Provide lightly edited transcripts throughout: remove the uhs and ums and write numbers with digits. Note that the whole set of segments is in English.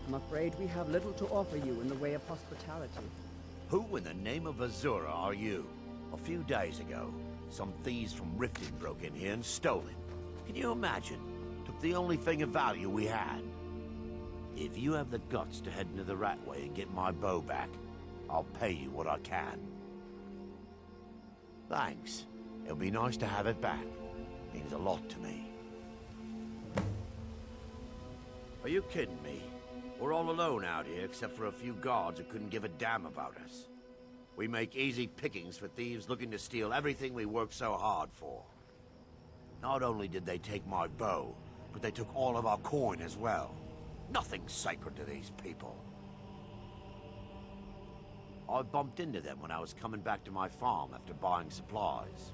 I'm afraid we have little to offer you in the way of hospitality. Who in the name of Azura are you? A few days ago, some thieves from Riften broke in here and stole it. Can you imagine? Took the only thing of value we had. If you have the guts to head into the Ratway and get my bow back, I'll pay you what I can. Thanks. It'll be nice to have it back. Means a lot to me. Are you kidding me? We're all alone out here except for a few guards who couldn't give a damn about us. We make easy pickings for thieves looking to steal everything we worked so hard for. Not only did they take my bow, but they took all of our coin as well. Nothing's sacred to these people. I bumped into them when I was coming back to my farm after buying supplies.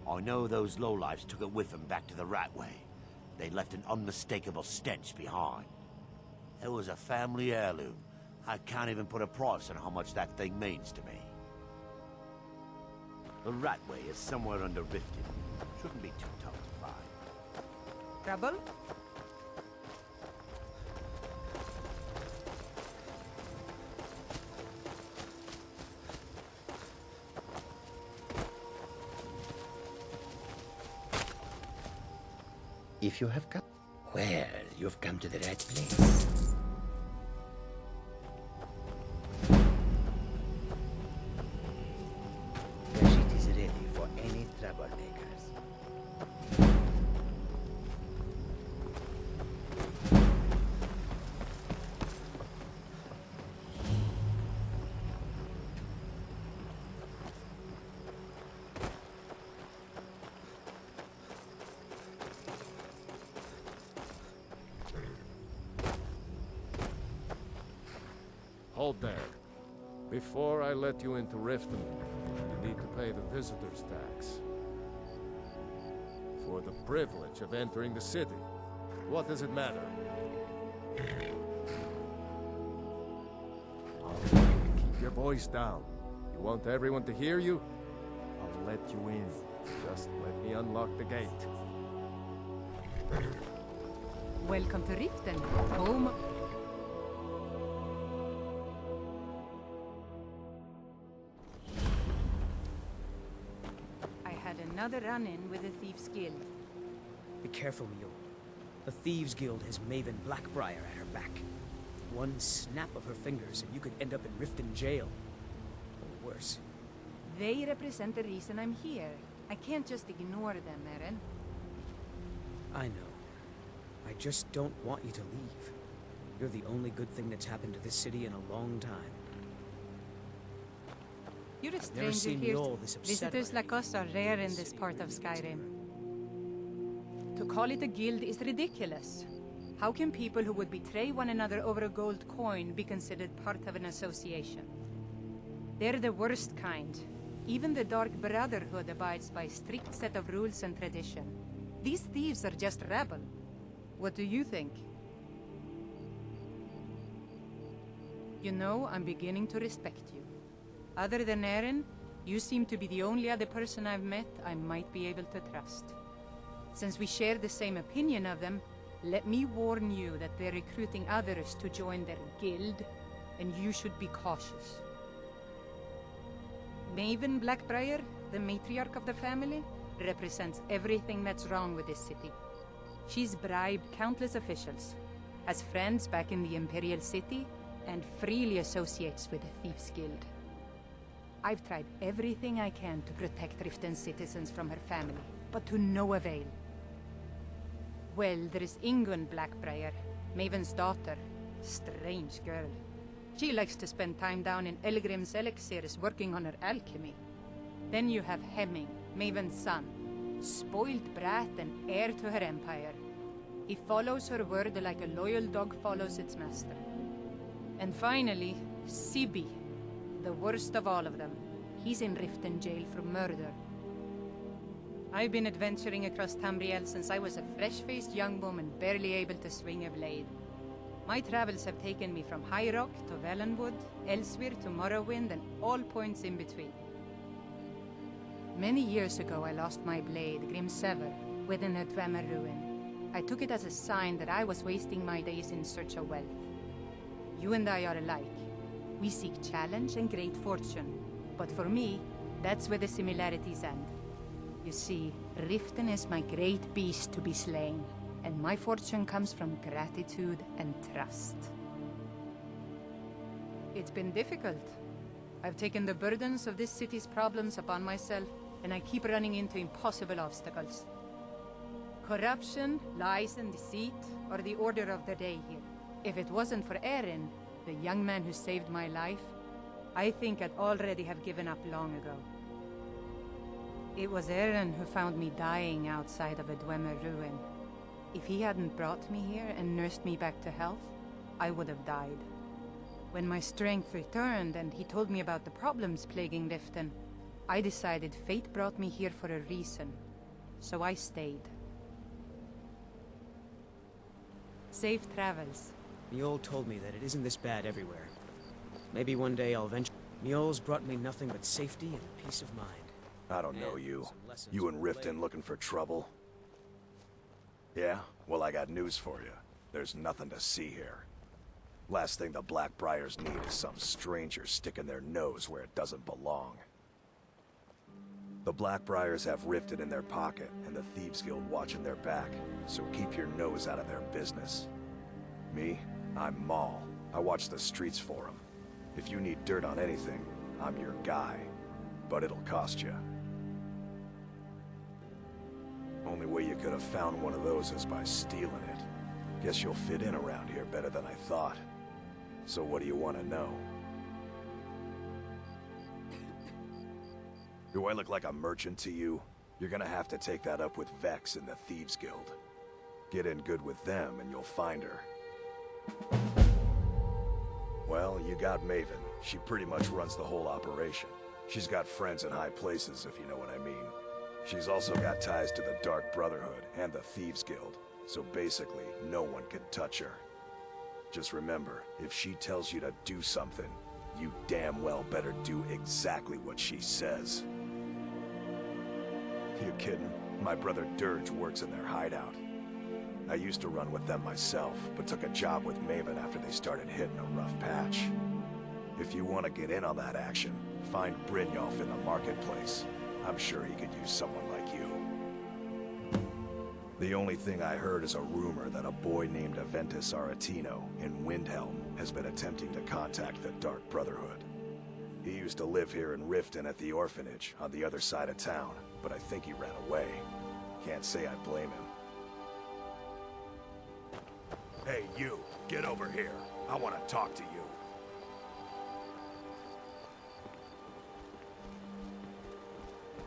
I know those lowlifes took it with them back to the Ratway. They left an unmistakable stench behind. It was a family heirloom. I can't even put a price on how much that thing means to me. The Ratway is somewhere under Riften. Shouldn't be too tough to find. Trouble? If you have come... Well, you've come to the right place. The shit is ready for any troublemakers. Hold there. Before I let you into Riften, you need to pay the visitor's tax. For the privilege of entering the city. What does it matter? Keep your voice down. You want everyone to hear you? I'll let you in. Just let me unlock the gate. Welcome to Riften, home. another run-in with the Thieves' Guild. Be careful, Mule. The Thieves Guild has Maven Blackbriar at her back. One snap of her fingers and you could end up in Riften jail. Or worse. They represent the reason I'm here. I can't just ignore them, Eren. I know. I just don't want you to leave. You're the only good thing that's happened to this city in a long time. You're a I've never stranger seen here. Mjolnir this upset Visitors by like us are rare in this part of Skyrim. To call it a guild is ridiculous. How can people who would betray one another over a gold coin be considered part of an association? They're the worst kind. Even the Dark Brotherhood abides by a strict set of rules and tradition. These thieves are just rabble. What do you think? You know, I'm beginning to respect you. Other than Eren, you seem to be the only other person I've met I might be able to trust. Since we share the same opinion of them, let me warn you that they're recruiting others to join their guild, and you should be cautious. Maven Blackbriar, the matriarch of the family, represents everything that's wrong with this city. She's bribed countless officials, has friends back in the Imperial City, and freely associates with the Thieves' Guild. I've tried everything I can to protect Riften's citizens from her family, but to no avail. Well, there is Ingun Blackbriar, Maven's daughter. Strange girl. She likes to spend time down in Elgrim's elixirs working on her alchemy. Then you have Hemming, Maven's son. Spoiled brat and heir to her empire. He follows her word like a loyal dog follows its master. And finally, Sibi, the worst of all of them. He's in Riften jail for murder. I've been adventuring across Tamriel since I was a fresh-faced young woman barely able to swing a blade. My travels have taken me from High Rock to Valenwood, Elsewhere to Morrowind, and all points in between. Many years ago I lost my blade, Grimsever, within a Dwemer ruin. I took it as a sign that I was wasting my days in search of wealth. You and I are alike. We seek challenge and great fortune. But for me, that's where the similarities end. You see, Riften is my great beast to be slain, and my fortune comes from gratitude and trust. It's been difficult. I've taken the burdens of this city's problems upon myself, and I keep running into impossible obstacles. Corruption, lies and deceit are the order of the day here. If it wasn't for Eren, the young man who saved my life, I think I'd already have given up long ago. It was Eren who found me dying outside of a Dwemer ruin. If he hadn't brought me here and nursed me back to health, I would have died. When my strength returned and he told me about the problems plaguing Riften, I decided fate brought me here for a reason, so I stayed. Safe travels. Mjol told me that it isn't this bad everywhere. Maybe one day I'll venture. Mjol's brought me nothing but safety and peace of mind. I don't know you. You and Riften looking for trouble? Yeah? Well, I got news for you. There's nothing to see here. Last thing the Blackbriars need is some stranger sticking their nose where it doesn't belong. The Blackbriars have Riften in their pocket, and the Thieves Guild watching their back, so keep your nose out of their business. Me? I'm Maul. I watch the streets for them. If you need dirt on anything, I'm your guy. But it'll cost you. Only way you could have found one of those is by stealing it. Guess you'll fit in around here better than I thought. So what do you want to know? Do I look like a merchant to you? You're gonna have to take that up with Vex in the Thieves Guild. Get in good with them and you'll find her. Well, you got Maven. She pretty much runs the whole operation. She's got friends in high places, if you know what I mean. She's also got ties to the Dark Brotherhood and the Thieves Guild, so basically, no one can touch her. Just remember, if she tells you to do something, you damn well better do exactly what she says. You kidding? My brother Dirge works in their hideout. I used to run with them myself, but took a job with Maven after they started hitting a rough patch. If you want to get in on that action, find Brynjolf in the marketplace. I'm sure he could use someone like you. The only thing I heard is a rumor that a boy named Aventus Aretino in Windhelm has been attempting to contact the Dark Brotherhood. He used to live here in Riften at the orphanage on the other side of town, but I think he ran away. Can't say I blame him. Hey, you, get over here. I want to talk to you.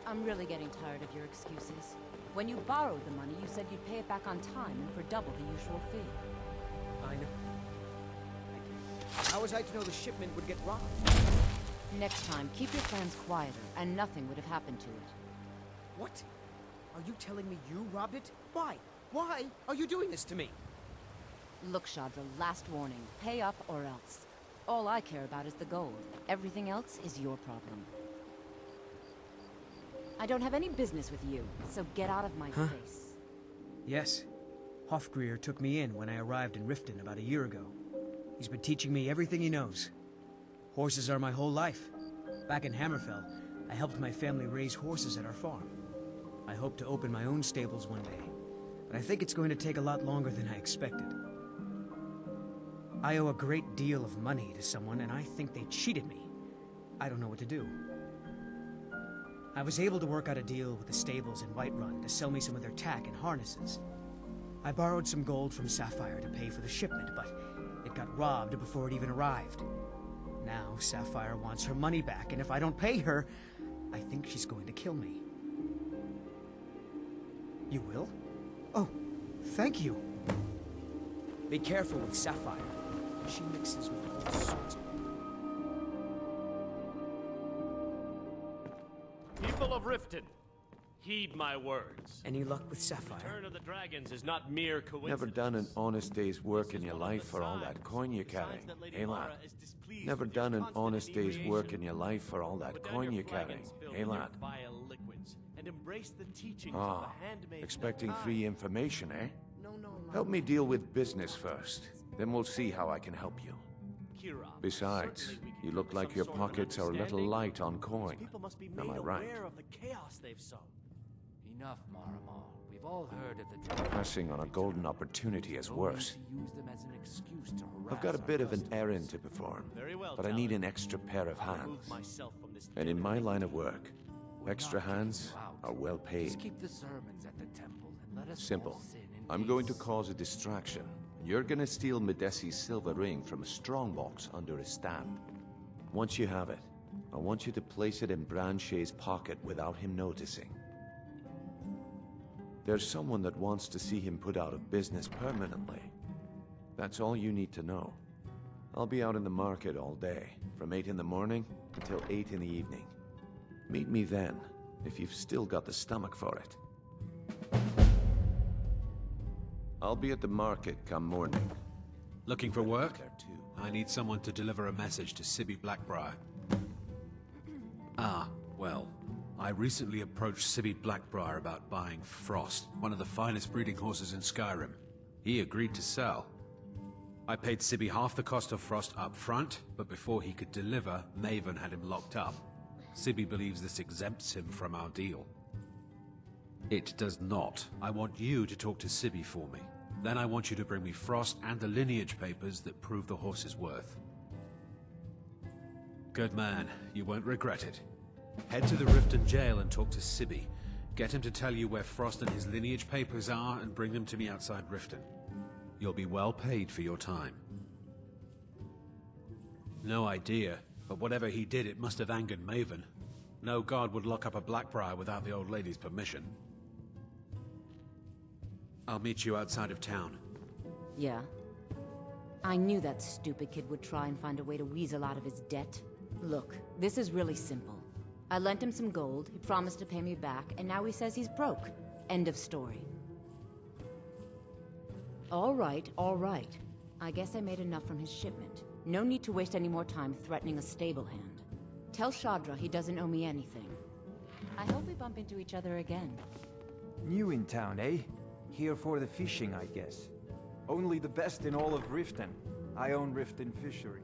I'm really getting tired of your excuses. When you borrowed the money, you said you'd pay it back on time and for double the usual fee. I know. How was I to know the shipment would get robbed? Next time, keep your plans quieter, and nothing would have happened to it. What? Are you telling me you robbed it? Why? Why are you doing this to me? Look, Shadra, last warning. Pay up or else. All I care about is the gold. Everything else is your problem. I don't have any business with you, so get out of my face. Yes. Hofgrir took me in when I arrived in Riften about a year ago. He's been teaching me everything he knows. Horses are my whole life. Back in Hammerfell, I helped my family raise horses at our farm. I hope to open my own stables one day, but I think it's going to take a lot longer than I expected. I owe a great deal of money to someone, and I think they cheated me. I don't know what to do. I was able to work out a deal with the stables in Whiterun to sell me some of their tack and harnesses. I borrowed some gold from Sapphire to pay for the shipment, but it got robbed before it even arrived. Now Sapphire wants her money back, and if I don't pay her, I think she's going to kill me. You will? Oh, thank you. Be careful with Sapphire. She mixes with all sorts of... People of Riften, heed my words. Any luck with Sapphire? Return of the Dragons is not mere coincidence. Never done an honest day's work in your life for all that coin you're carrying, eh lad? Never done an honest day's work in your life for all that coin you're carrying, eh lad? Ah, expecting free information, eh? Help me deal with business first, then we'll see how I can help you. Besides, you look like your pockets are a little light on coin. Am I right? Enough, Maramal. We've all heard of the... Passing on a golden opportunity is worse. I've got a bit of an errand to perform, but I need an extra pair of hands. And in my line of work, extra hands are well paid. Keep the sermons at the temple and let us Simple. I'm going to cause a distraction. You're gonna steal Medesi's silver ring from a strongbox under his stamp. Once you have it, I want you to place it in Branche's pocket without him noticing. There's someone that wants to see him put out of business permanently. That's all you need to know. I'll be out in the market all day, from 8 in the morning until 8 in the evening. Meet me then, if you've still got the stomach for it. I'll be at the market come morning. Looking for work? I need someone to deliver a message to Sibby Blackbriar. Ah, well, I recently approached Sibby Blackbriar about buying Frost, one of the finest breeding horses in Skyrim. He agreed to sell. I paid Sibby half the cost of Frost up front, but before he could deliver, Maven had him locked up. Sibby believes this exempts him from our deal. It does not. I want you to talk to Sibby for me. Then I want you to bring me Frost and the lineage papers that prove the horse's worth. Good man. You won't regret it. Head to the Riften jail and talk to Sibby. Get him to tell you where Frost and his lineage papers are and bring them to me outside Riften. You'll be well paid for your time. No idea, but whatever he did, it must have angered Maven. No guard would lock up a Blackbriar without the old lady's permission. I'll meet you outside of town. Yeah? I knew that stupid kid would try and find a way to weasel out of his debt. Look, this is really simple. I lent him some gold, he promised to pay me back, and now he says he's broke. End of story. All right, all right. I guess I made enough from his shipment. No need to waste any more time threatening a stable hand. Tell Shadra he doesn't owe me anything. I hope we bump into each other again. New in town, eh? Here for the fishing, I guess. Only the best in all of Riften. I own Riften Fishery.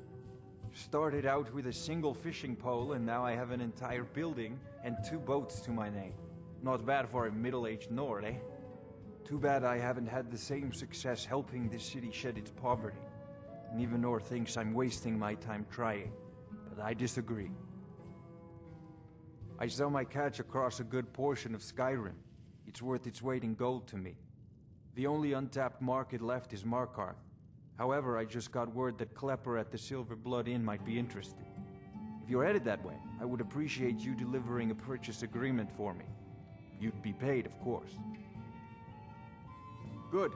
Started out with a single fishing pole, and now I have an entire building and 2 boats to my name. Not bad for a middle-aged Nord, eh? Too bad I haven't had the same success helping this city shed its poverty. And even Nord thinks I'm wasting my time trying. But I disagree. I sell my catch across a good portion of Skyrim. It's worth its weight in gold to me. The only untapped market left is Markarth. However, I just got word that Klepper at the Silver Blood Inn might be interested. If you're headed that way, I would appreciate you delivering a purchase agreement for me. You'd be paid, of course. Good.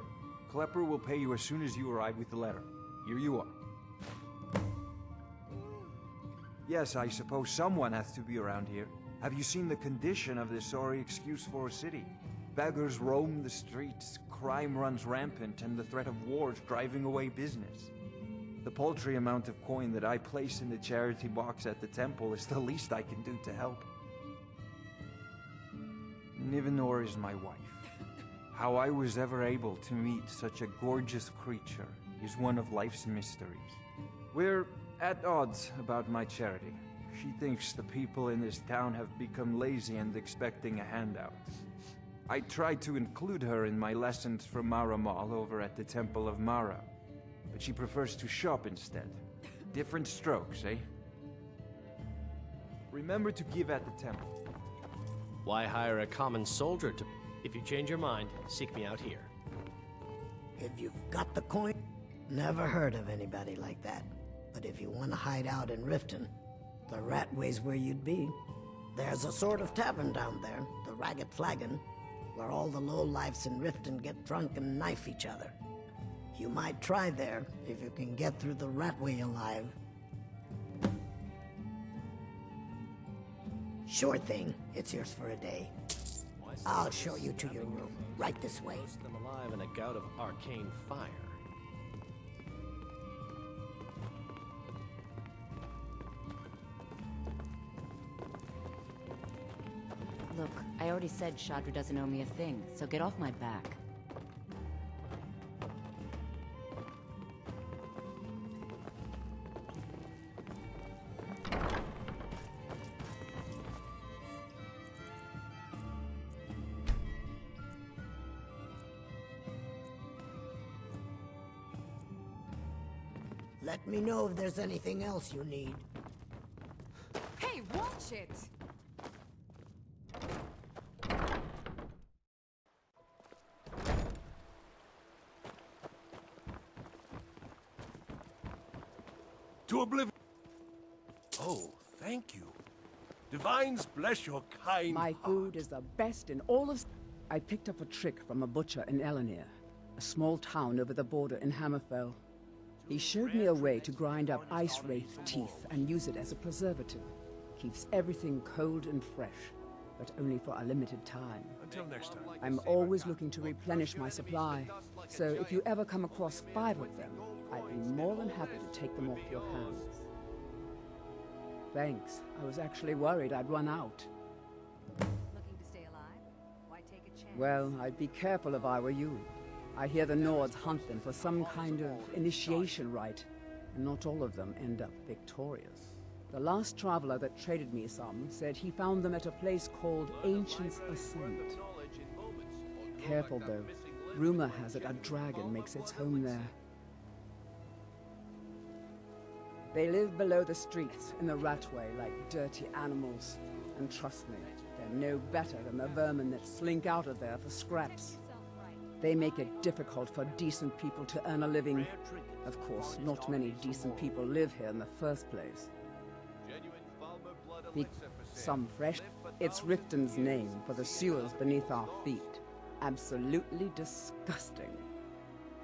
Klepper will pay you as soon as you arrive with the letter. Here you are. Yes, I suppose someone has to be around here. Have you seen the condition of this sorry excuse for a city? Beggars roam the streets, crime runs rampant, and the threat of war's driving away business. The paltry amount of coin that I place in the charity box at the temple is the least I can do to help. Nivenor is my wife. How I was ever able to meet such a gorgeous creature is one of life's mysteries. We're at odds about my charity. She thinks the people in this town have become lazy and expecting a handout. I tried to include her in my lessons from Mara Mall over at the Temple of Mara, but she prefers to shop instead. Different strokes, eh? Remember to give at the temple. Why hire a common soldier to... If you change your mind, seek me out here. If you've got the coin, never heard of anybody like that. But if you want to hide out in Riften, the Ratway's where you'd be. There's a sort of tavern down there, the Ragged Flagon, where all the lowlifes in Riften get drunk and knife each other. You might try there, if you can get through the Ratway alive. Sure thing, it's yours for a day. I'll show you to your room, right this way. Them alive in a gout of arcane fire. Look, I already said Shadra doesn't owe me a thing, so get off my back. Let me know if there's anything else you need. Hey, watch it! To oblivion. Oh, thank you. Divines bless your kind My heart. food is the best in all of... I picked up a trick from a butcher in Elenir, a small town over the border in Hammerfell. He showed me a way to grind up ice wraith teeth and use it as a preservative. Keeps everything cold and fresh, but only for a limited time. Until next time. I'm always looking to replenish my supply, so if you ever come across 5 of them, I'd be more than happy to take them off your hands. Thanks. I was actually worried I'd run out. Looking to stay alive? Why take a chance? Well, I'd be careful if I were you. I hear the Nords hunt them for some kind of initiation rite, and not all of them end up victorious. The last traveler that traded me some said he found them at a place called Ancient's Ascent. Careful though. Rumor has it a dragon makes its home there. They live below the streets in the Ratway like dirty animals. And trust me, they're no better than the vermin that slink out of there for scraps. They make it difficult for decent people to earn a living. Of course, not many decent people live here in the first place. Some fresh. It's Riften's name for the sewers beneath our feet. Absolutely disgusting.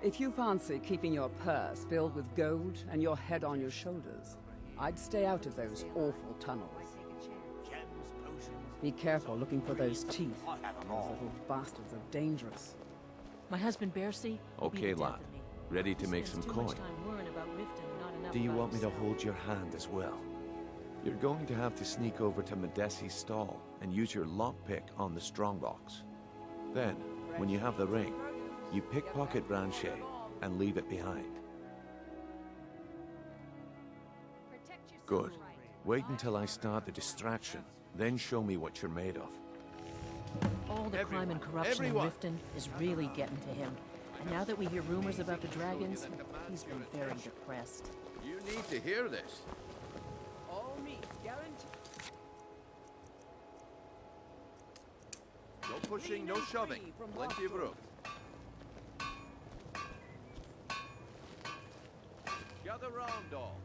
If you fancy keeping your purse filled with gold and your head on your shoulders, I'd stay out of those awful tunnels. Be careful looking for those teeth. Those little bastards are dangerous. My husband Bercy. Okay, lad. Ready to make some coin? Do you want me to hold your hand as well? You're going to have to sneak over to Medesi's stall and use your lockpick on the strongbox. Then, when you have the ring, you pickpocket Branche and leave it behind. Good. Wait until I start the distraction, then show me what you're made of. All the crime and corruption in Riften is really getting to him. And now that we hear rumors about the dragons, he's been very depressed. You need to hear this. All meat, guaranteed. No pushing, no shoving. Plenty of room. Gather round, all.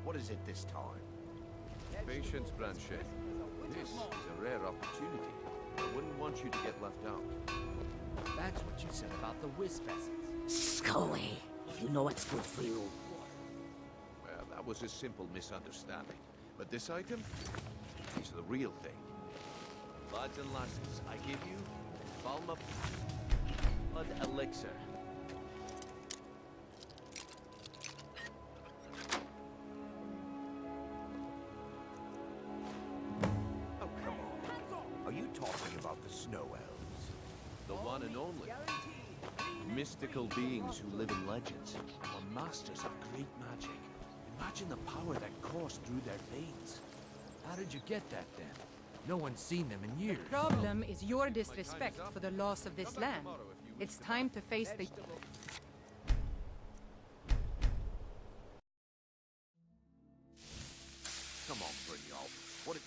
What is it this time? Patience, Blanchet. This is a rare opportunity. I wouldn't want you to get left out. That's what you said about the wisp essence. Go away, if you know what's good for you. Well, that was a simple misunderstanding. But this item is the real thing. Lads and lasses, I give you Balma Blood Elixir. Oh, come on. Are you talking about the snow elves? The one and only. Mystical beings who live in legends are masters of great magic. Imagine the power that coursed through their veins. How did you get that then? No one's seen them in years. The problem is your disrespect for the laws of this land. It's time to face the... Come on, Brynjolf. What it...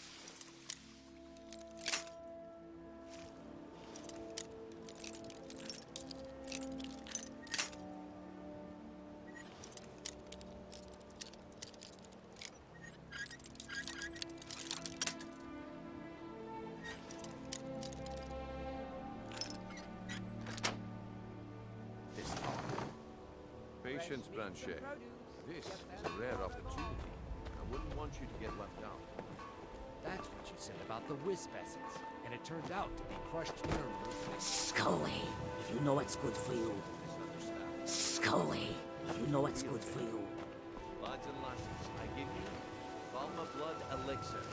Patience, Blanchet. This is a rare opportunity. I wouldn't want you to get left out. That's what you said about the wisp essence. And it turned out to be crushed nerve. Go away, if you know what's good for you. Go away, if you know what's good for you. Lads and lasses, I give you Balma Blood Elixir.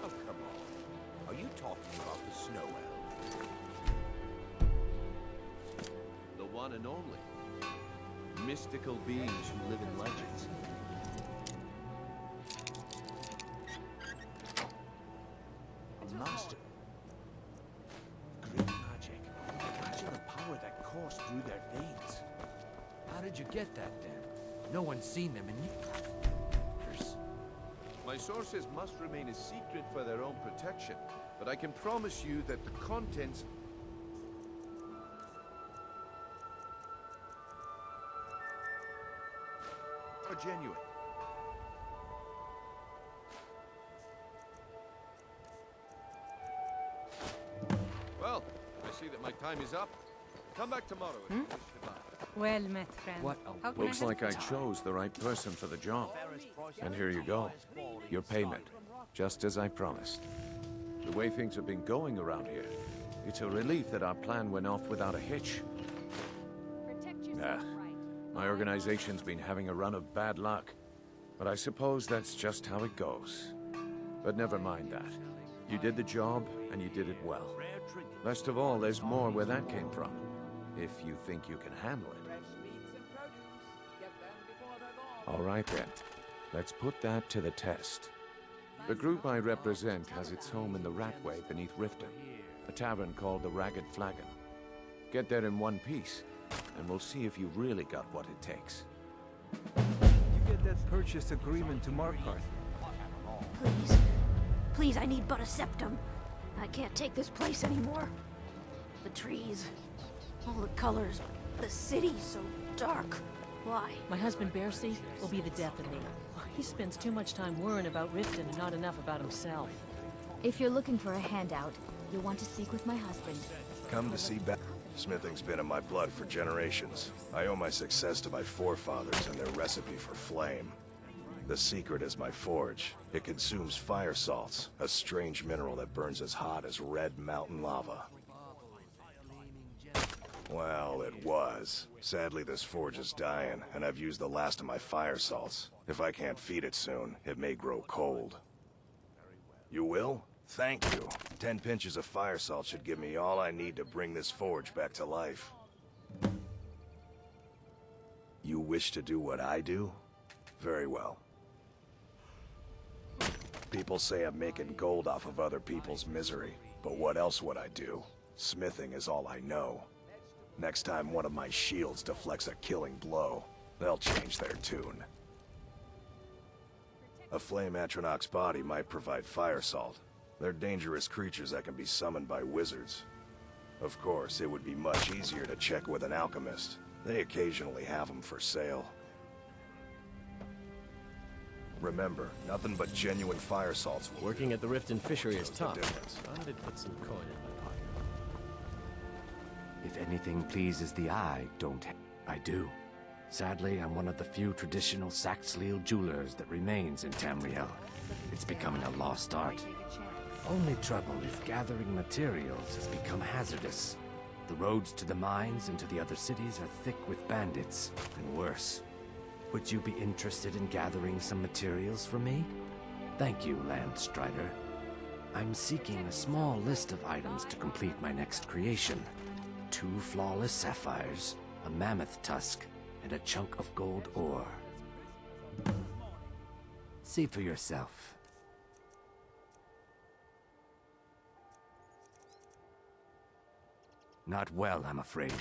Oh, come on. Are you talking about the snow elves? The one and only. Mystical beings who live in legends. A master. Great magic. Imagine the power that coursed through their veins. How did you get that then? No one's seen them in years. My sources must remain a secret for their own protection, but I can promise you that the contents are genuine. Well, I see that my time is up. Come back tomorrow and finish the battle. Well met, friend. How can Looks I like help I you? chose the right person for the job. And here you go. Your payment. Just as I promised. The way things have been going around here, it's a relief that our plan went off without a hitch. Nah. My organization's been having a run of bad luck. But I suppose that's just how it goes. But never mind that. You did the job, and you did it well. Best of all, there's more where that came from. If you think you can handle it. All right then. Let's put that to the test. The group I represent has its home in the Ratway beneath Riften, a tavern called the Ragged Flagon. Get there in one piece, and we'll see if you've really got what it takes. You get that purchase agreement to Markarth. Please. Please, I need but a septum. I can't take this place anymore. The trees, all the colors, the city so dark. Why? My husband Bercy will be the death of me. He spends too much time worrying about Riften and not enough about himself. If you're looking for a handout, you'll want to speak with my husband. Come to see back. Smithing's been in my blood for generations. I owe my success to my forefathers and their recipe for flame. The secret is my forge. It consumes fire salts, a strange mineral that burns as hot as red mountain lava. Well, it was. Sadly, this forge is dying, and I've used the last of my fire salts. If I can't feed it soon, it may grow cold. You will? Thank you. 10 pinches of fire salt should give me all I need to bring this forge back to life. You wish to do what I do? Very well. People say I'm making gold off of other people's misery, but what else would I do? Smithing is all I know. Next time one of my shields deflects a killing blow, they'll change their tune. A flame Atronach's body might provide fire salt. They're dangerous creatures that can be summoned by wizards. Of course, it would be much easier to check with an alchemist. They occasionally have them for sale. Remember, nothing but genuine fire salts will Working at the Riften fishery is tough. difference. I did put some coin in my pocket. If anything pleases the eye, I do. Sadly, I'm one of the few traditional Saxhleel jewelers that remains in Tamriel. It's becoming a lost art. Only trouble is gathering materials has become hazardous. The roads to the mines and to the other cities are thick with bandits, and worse. Would you be interested in gathering some materials for me? Thank you, Landstrider. I'm seeking a small list of items to complete my next creation. 2 flawless sapphires, a mammoth tusk, and a chunk of gold ore. See for yourself. Not well, I'm afraid.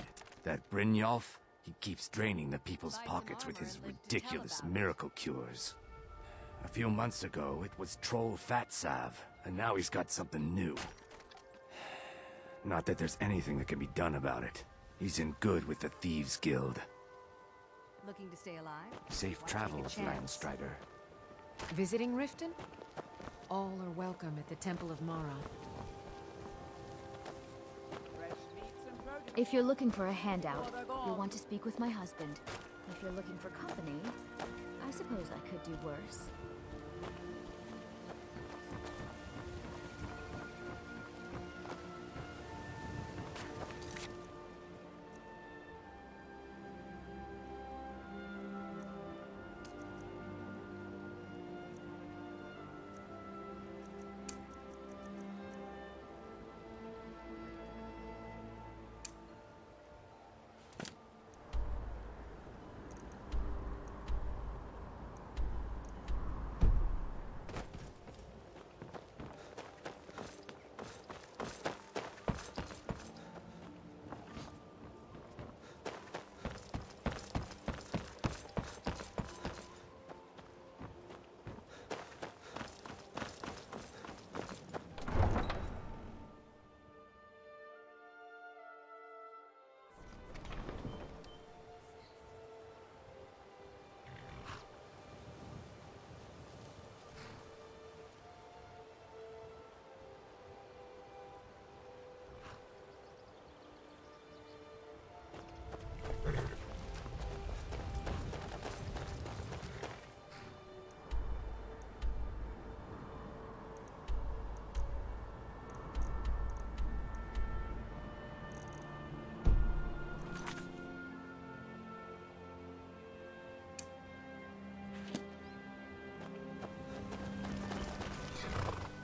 That Brynjolf, he keeps draining the people's pockets with his ridiculous miracle cures. A few months ago, it was Troll Fatsav, and now he's got something new. Not that there's anything that can be done about it. He's in good with the Thieves' Guild. Looking to stay alive? Safe travels, Landstrider. Visiting Riften? All are welcome at the Temple of Mara. If you're looking for a handout, you'll want to speak with my husband. If you're looking for company, I suppose I could do worse.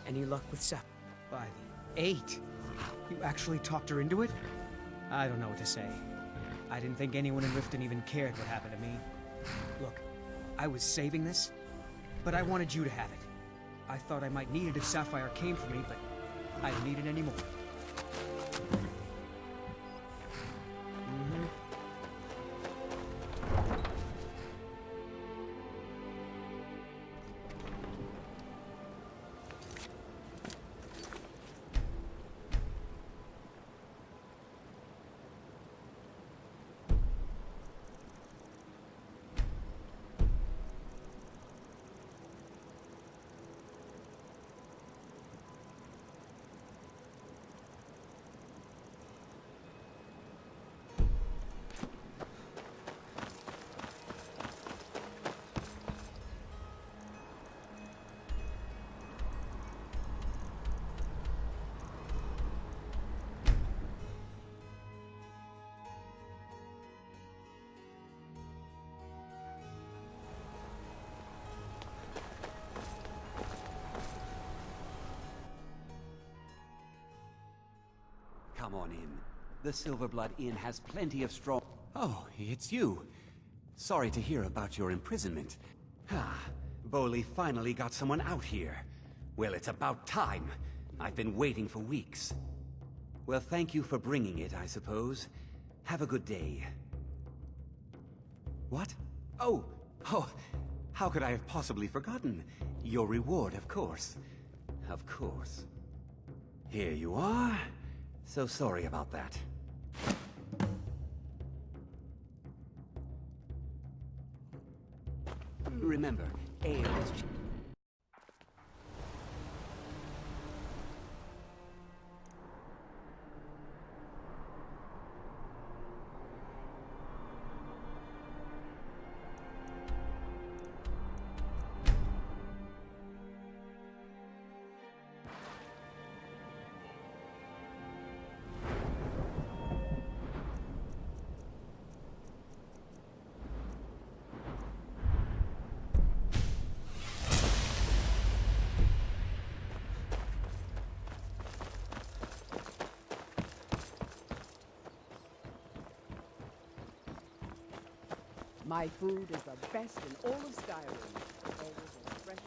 Any luck with Seth? By the 8. You actually talked her into it? I don't know what to say. I didn't think anyone in Riften even cared what happened to me. Look, I was saving this, but I wanted you to have it. I thought I might need it if Sapphire came for me, but I don't need it anymore. come on in. The Silverblood Inn has plenty of strong... Oh, it's you. Sorry to hear about your imprisonment. Ah, Boley finally got someone out here. Well, it's about time. I've been waiting for weeks. Well, thank you for bringing it, I suppose. Have a good day. What? Oh, how could I have possibly forgotten? Your reward, of course. Of course. Here you are. So sorry about that. Remember, ale is... My food is the best in all of Skyrim. Always fresh.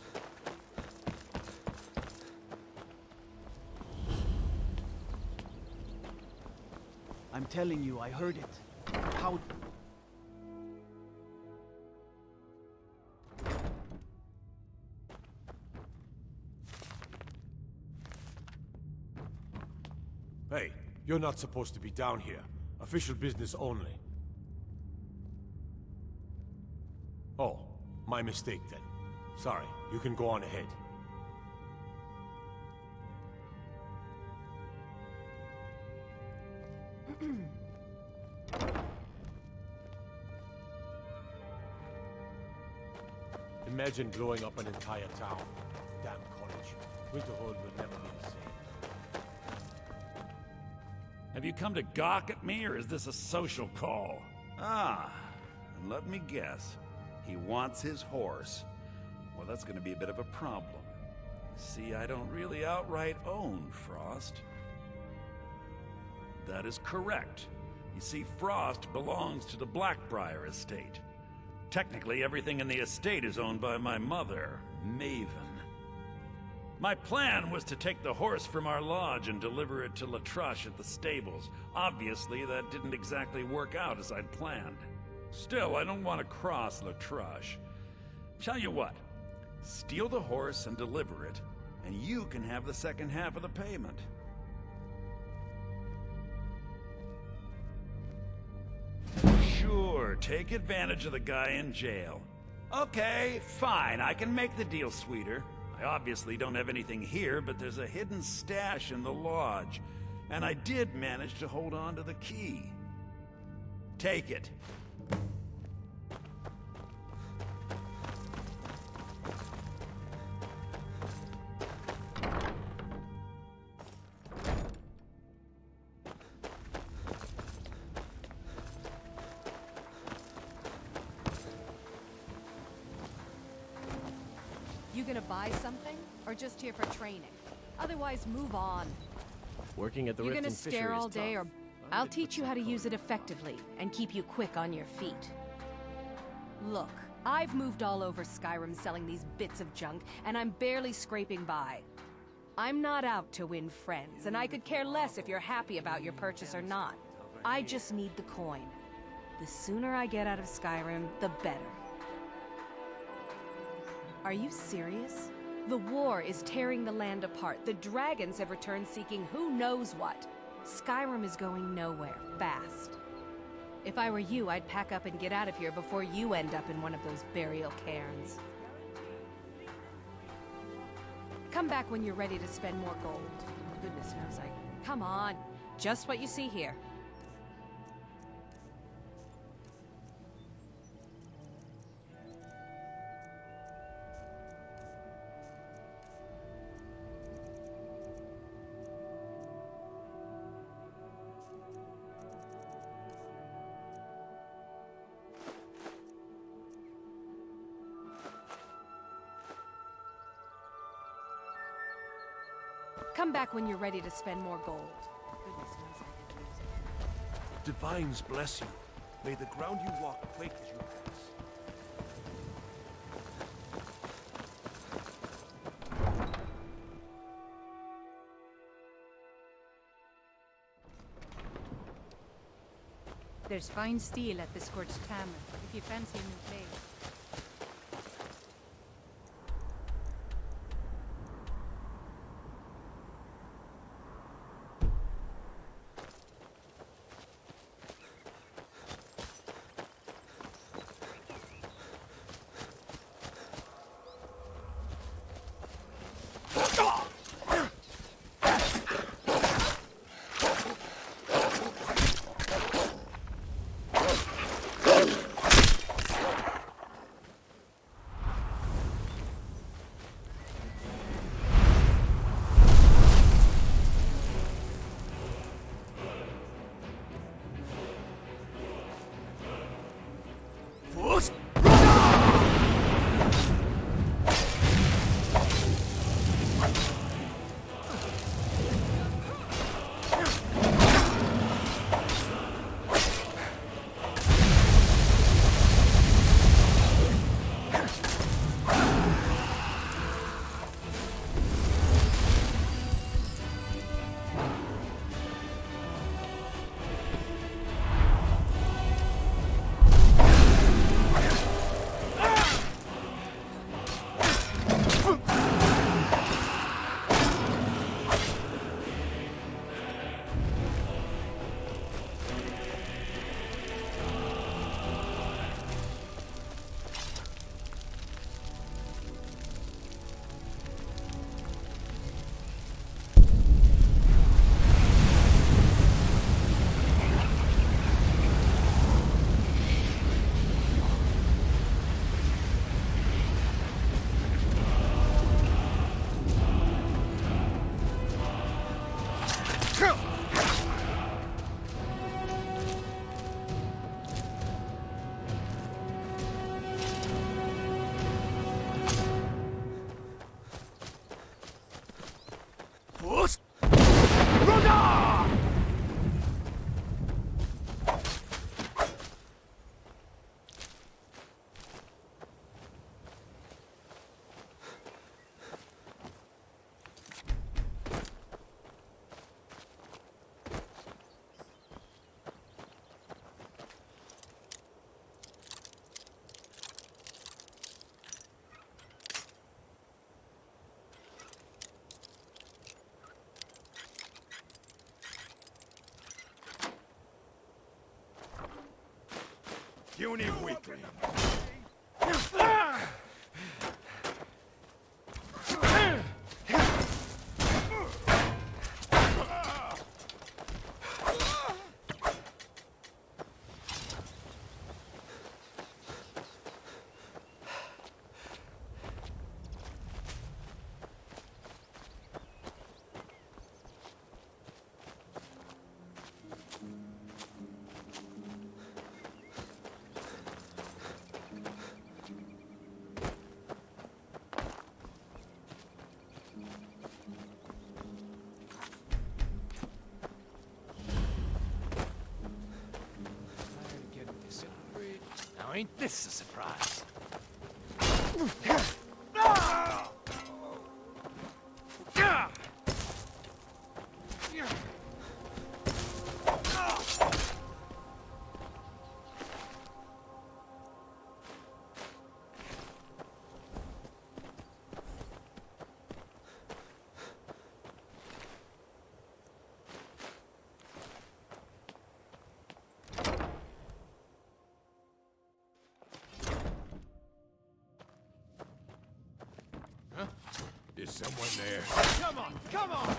I'm telling you, I heard it. How... Hey, you're not supposed to be down here. Official business only. Oh, my mistake then. Sorry, you can go on ahead. Imagine blowing up an entire town. Damn college. Winterhold will never be the same. Have you come to gawk at me, or is this a social call? Ah, and let me guess. He wants his horse. Well, that's going to be a bit of a problem. See, I don't really outright own Frost. That is correct. You see, Frost belongs to the Blackbriar estate. Technically, everything in the estate is owned by my mother, Maven. My plan was to take the horse from our lodge and deliver it to Latrush at the stables. Obviously, that didn't exactly work out as I'd planned. Still, I don't want to cross Latrush. Tell you what, steal the horse and deliver it, and you can have the second half of the payment. Sure, take advantage of the guy in jail. Okay, fine, I can make the deal sweeter. I obviously don't have anything here, but there's a hidden stash in the lodge, and I did manage to hold on to the key. Take it. You gonna buy something? Or just here for training? Otherwise, move on. Working at the You're Riften gonna fishery stare is all day, tough. or I'll teach you how to use it effectively and keep you quick on your feet. Look, I've moved all over Skyrim selling these bits of junk, and I'm barely scraping by. I'm not out to win friends, and I could care less if you're happy about your purchase or not. I just need the coin. The sooner I get out of Skyrim, the better. Are you serious? The war is tearing the land apart. The dragons have returned seeking who knows what. Skyrim is going nowhere, fast. If I were you, I'd pack up and get out of here before you end up in one of those burial cairns. Come back when you're ready to spend more gold. Goodness knows come on. Just what you see here. Come back when you're ready to spend more gold. Goodness knows divines bless you. May the ground you walk quake as you pass. There's fine steel at the Scorched Hammer, if you fancy a new blade. Puny weakling. Now ain't this a surprise? Is someone there? Come on, come on!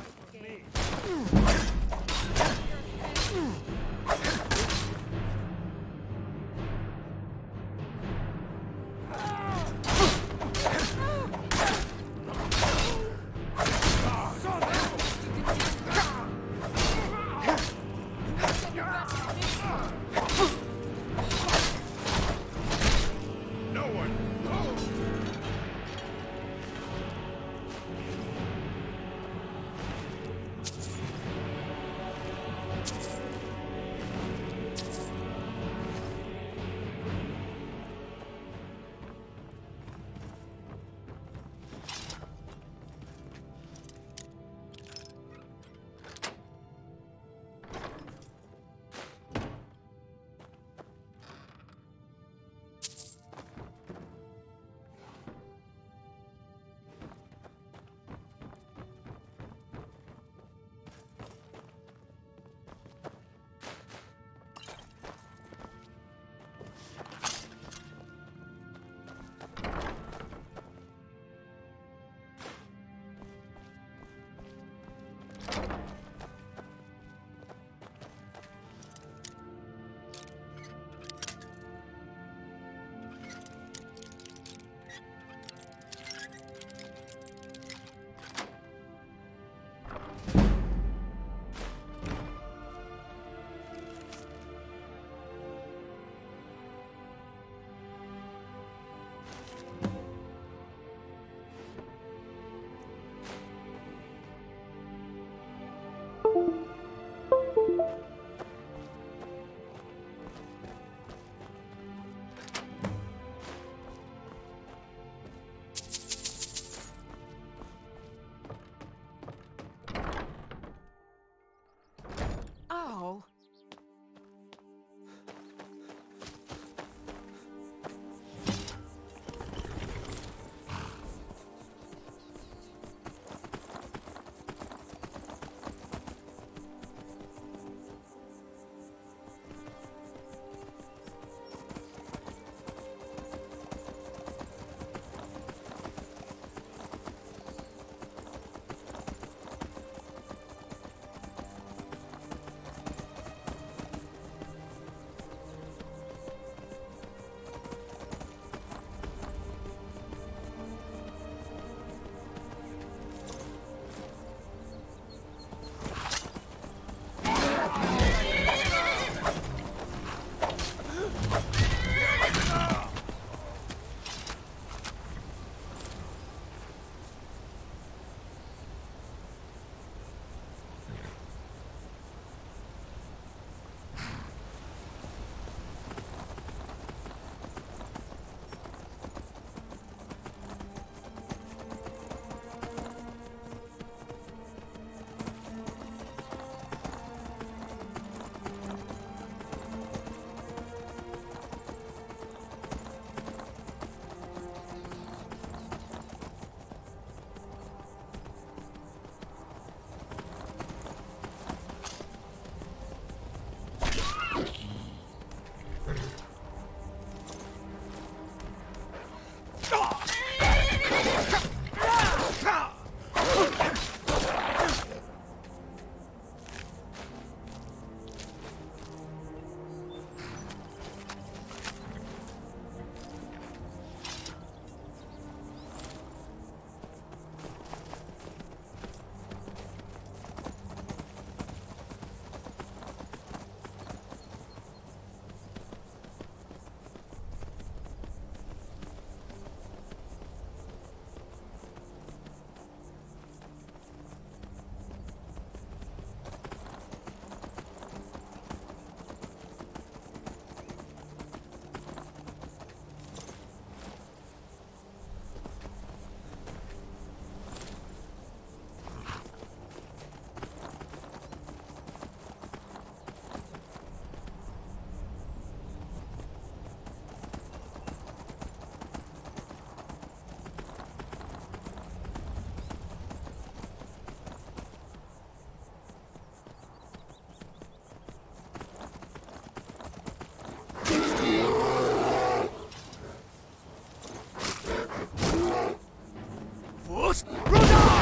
Rus! Ruda!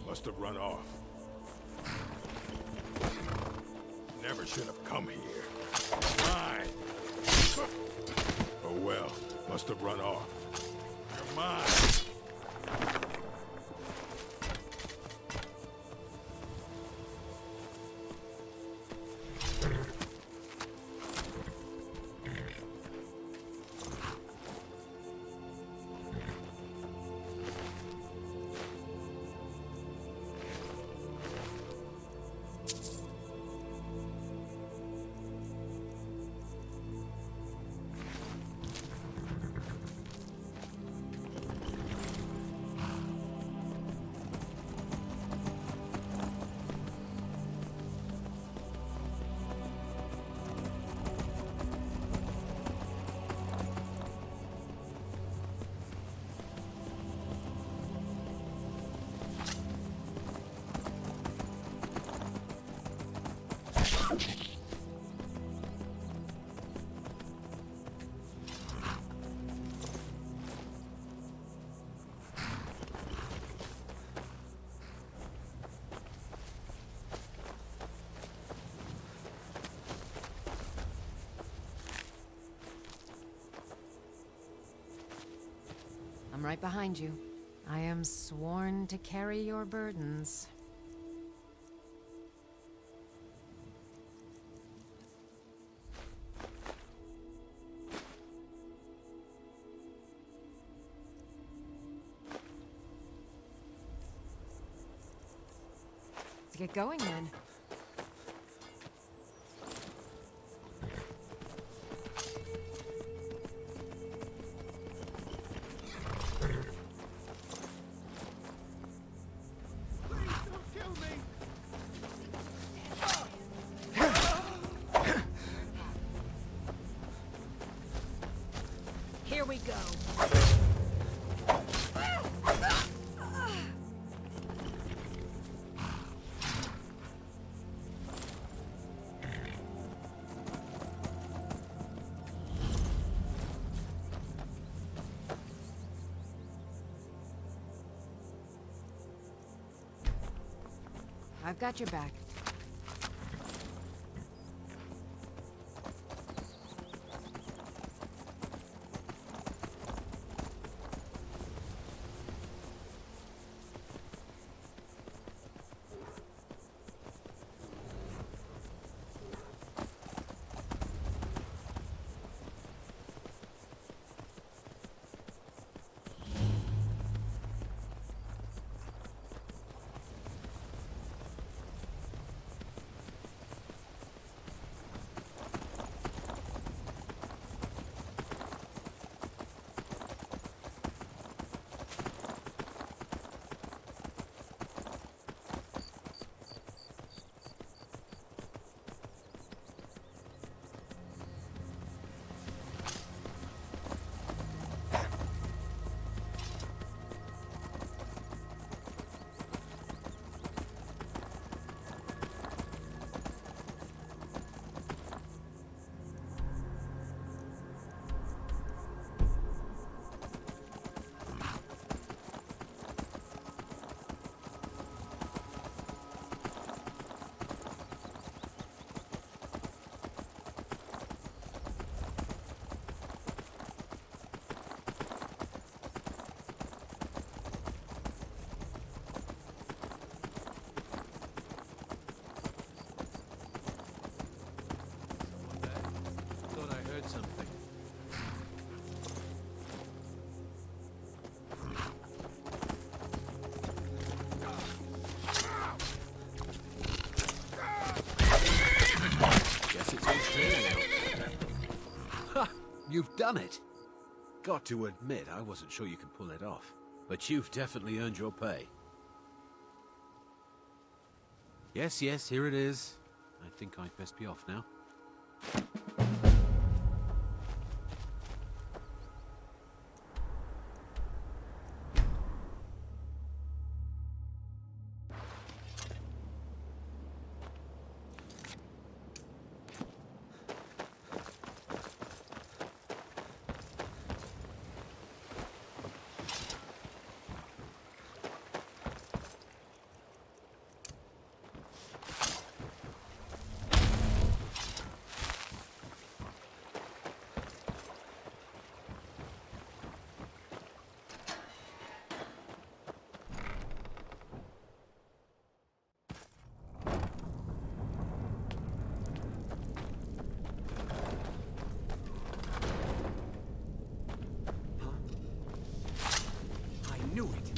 Must have run off. Never should have come here. Mine! Oh well, must have run off. You're mine! I'm right behind you. I am sworn to carry your burdens. Let's get going then. Here we go. I've got your back. guess it's unfair. Ha! You've done it! Got to admit, I wasn't sure you could pull it off. But you've definitely earned your pay. Yes, yes, here it is. I think I'd best be off now. Knew it.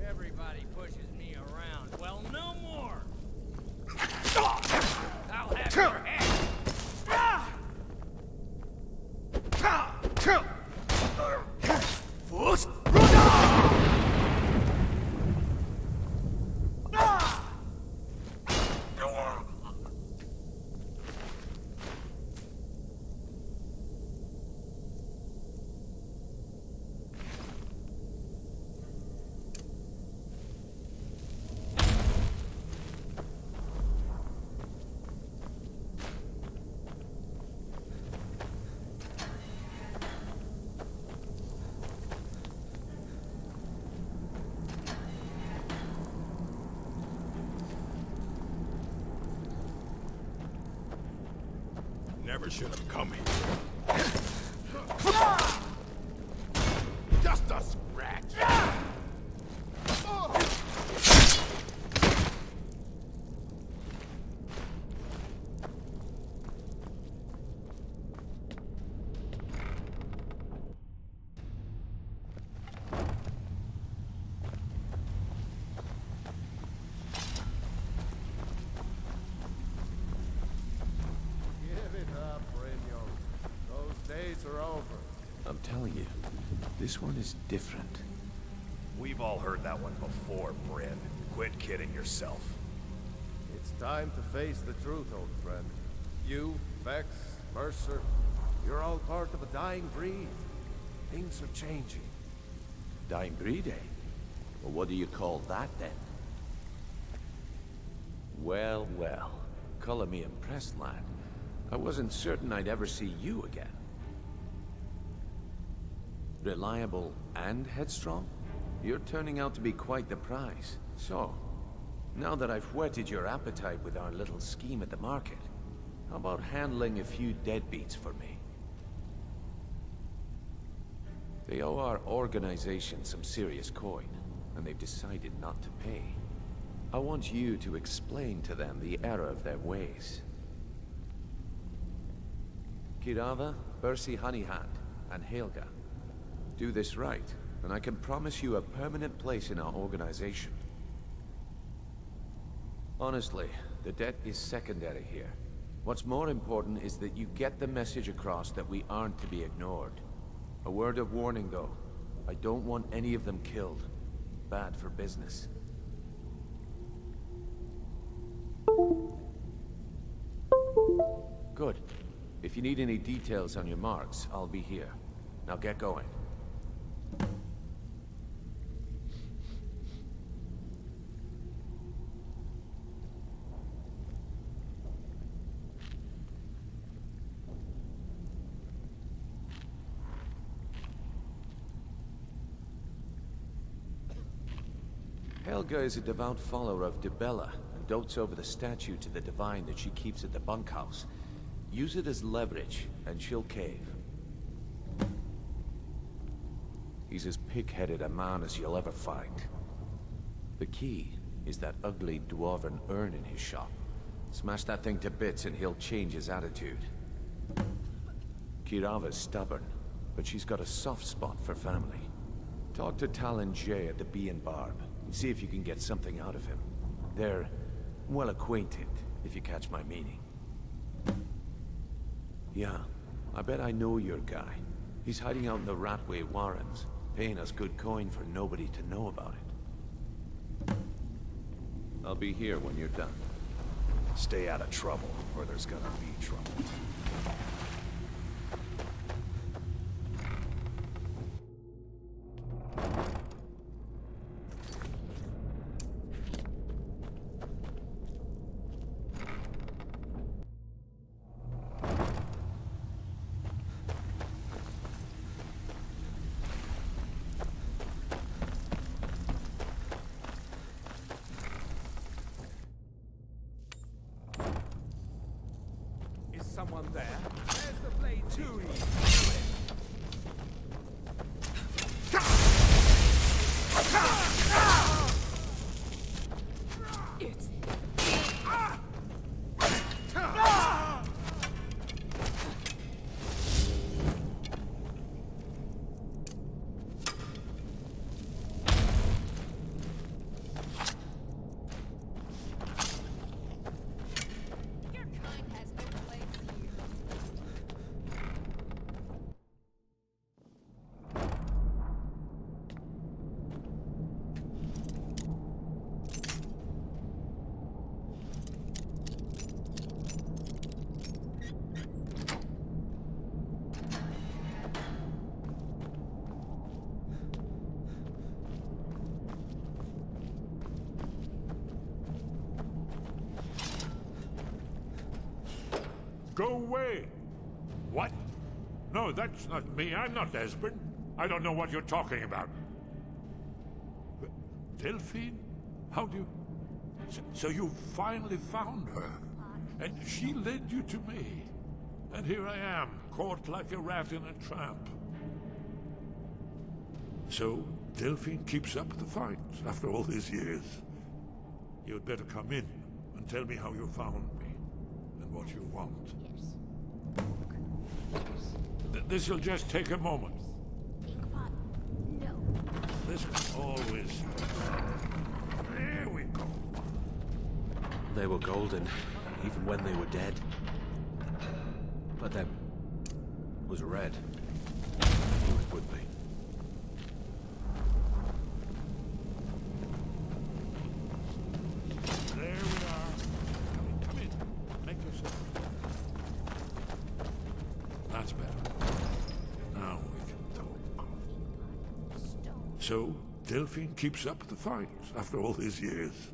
Everybody pushes me around. Well, no more! I'll have your head! Never should have come here. Just a scratch. Are over. I'm telling you, this one is different. We've all heard that one before, Bryn. Quit kidding yourself. It's time to face the truth, old friend. You, Vex, Mercer, you're all part of a dying breed. Things are changing. Dying breed, eh? Well, what do you call that, then? Well, well. Color me impressed, lad. I wasn't certain I'd ever see you again. Reliable and headstrong? You're turning out to be quite the prize. So, now that I've whetted your appetite with our little scheme at the market, how about handling a few deadbeats for me? They owe our organization some serious coin, and they've decided not to pay. I want you to explain to them the error of their ways. Kirava, Percy Honeyhand, and Helga. Do this right, and I can promise you a permanent place in our organization. Honestly, the debt is secondary here. What's more important is that you get the message across that we aren't to be ignored. A word of warning, though. I don't want any of them killed. Bad for business. Good. If you need any details on your marks, I'll be here. Now get going. Helga is a devout follower of Dibella and dotes over the statue to the divine that she keeps at the bunkhouse. Use it as leverage, and she'll cave. He's as pig-headed a man as you'll ever find. The key is that ugly dwarven urn in his shop. Smash that thing to bits and he'll change his attitude. Kirava's stubborn, but she's got a soft spot for family. Talk to Talon Jay at the Bee and Barb, and see if you can get something out of him. They're well acquainted, if you catch my meaning. Yeah, I bet I know your guy. He's hiding out in the Ratway Warrens, paying us good coin for nobody to know about it. I'll be here when you're done. Stay out of trouble, or there's gonna be trouble. Someone there? There's the blade too easy. It's... Go away! What? No, that's not me. I'm not Esbern. I don't know what you're talking about. Delphine? How do you... So you finally found her. And she led you to me. And here I am, caught like a rat in a trap. So, Delphine keeps up the fight after all these years. You'd better come in and tell me how you found me and what you want. This'll just take a moment. No. This one always... There we go. They were golden, even when they were dead. But that was red. I knew it would be. There we are. Come in. Make yourself. That's better. Now we can talk. So, Delphine keeps up the fight after all these years.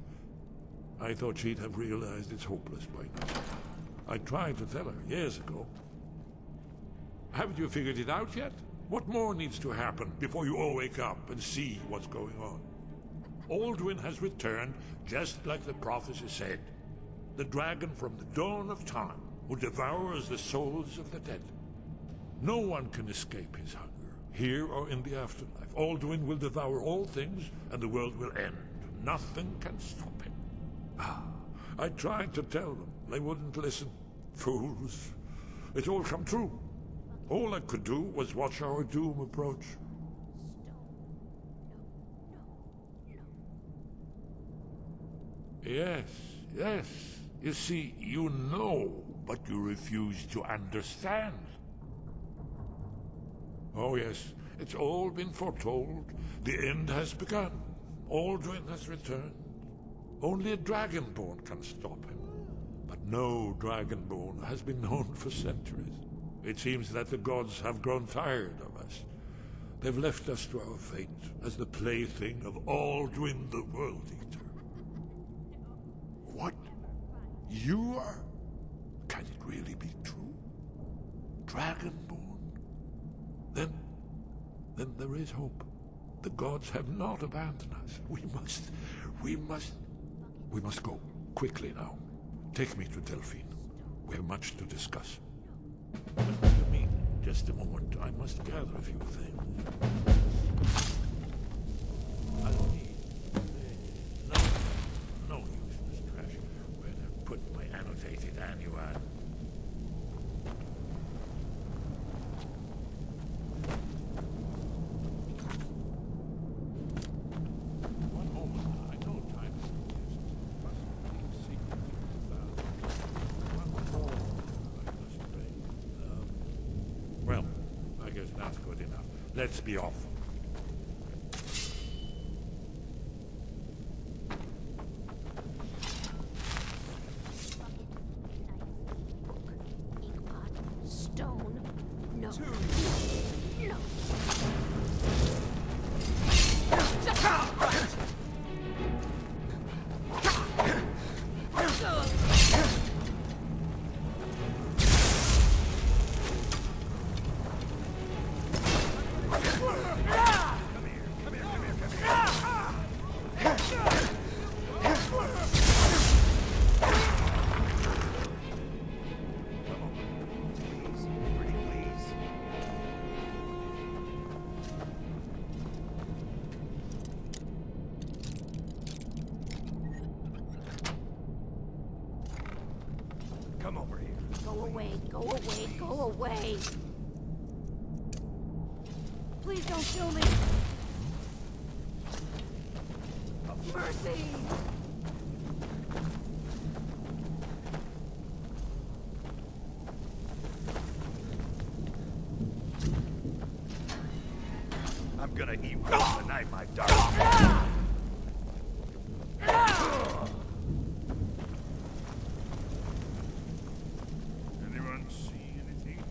I thought she'd have realized it's hopeless by now. I tried to tell her years ago. Haven't you figured it out yet? What more needs to happen before you all wake up and see what's going on? Alduin has returned just like the prophecy said. The dragon from the dawn of time who devours the souls of the dead. No one can escape his hunger, here or in the afterlife. Alduin will devour all things and the world will end. Nothing can stop him. I tried to tell them. They wouldn't listen. Fools. It's all come true. All I could do was watch our doom approach. Yes, yes. You see, you know, but you refuse to understand. Oh yes, it's all been foretold. The end has begun. Alduin has returned. Only a Dragonborn can stop him. But no Dragonborn has been known for centuries. It seems that the gods have grown tired of us. They've left us to our fate as the plaything of Alduin the World Eater. What? You are? Can it really be true? Dragonborn? Then there is hope. The gods have not abandoned us. We must go. Quickly now. Take me to Delphine. We have much to discuss. What do you mean? Just a moment. I must gather a few things. I'll need... No useless trash. Where did I put my annotated annual? One moment. I know time is of essence. Must keep secrets without. One more I must bring. Well, I guess that's good enough. Let's be off. Stone. No. No. Come over here. Go away, go away, go away. Please don't kill me. Mercy! I'm gonna eat you tonight, my darling. Anyone see anything?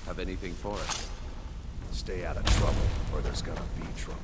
Have anything for us? Stay out of trouble, or there's gonna be trouble.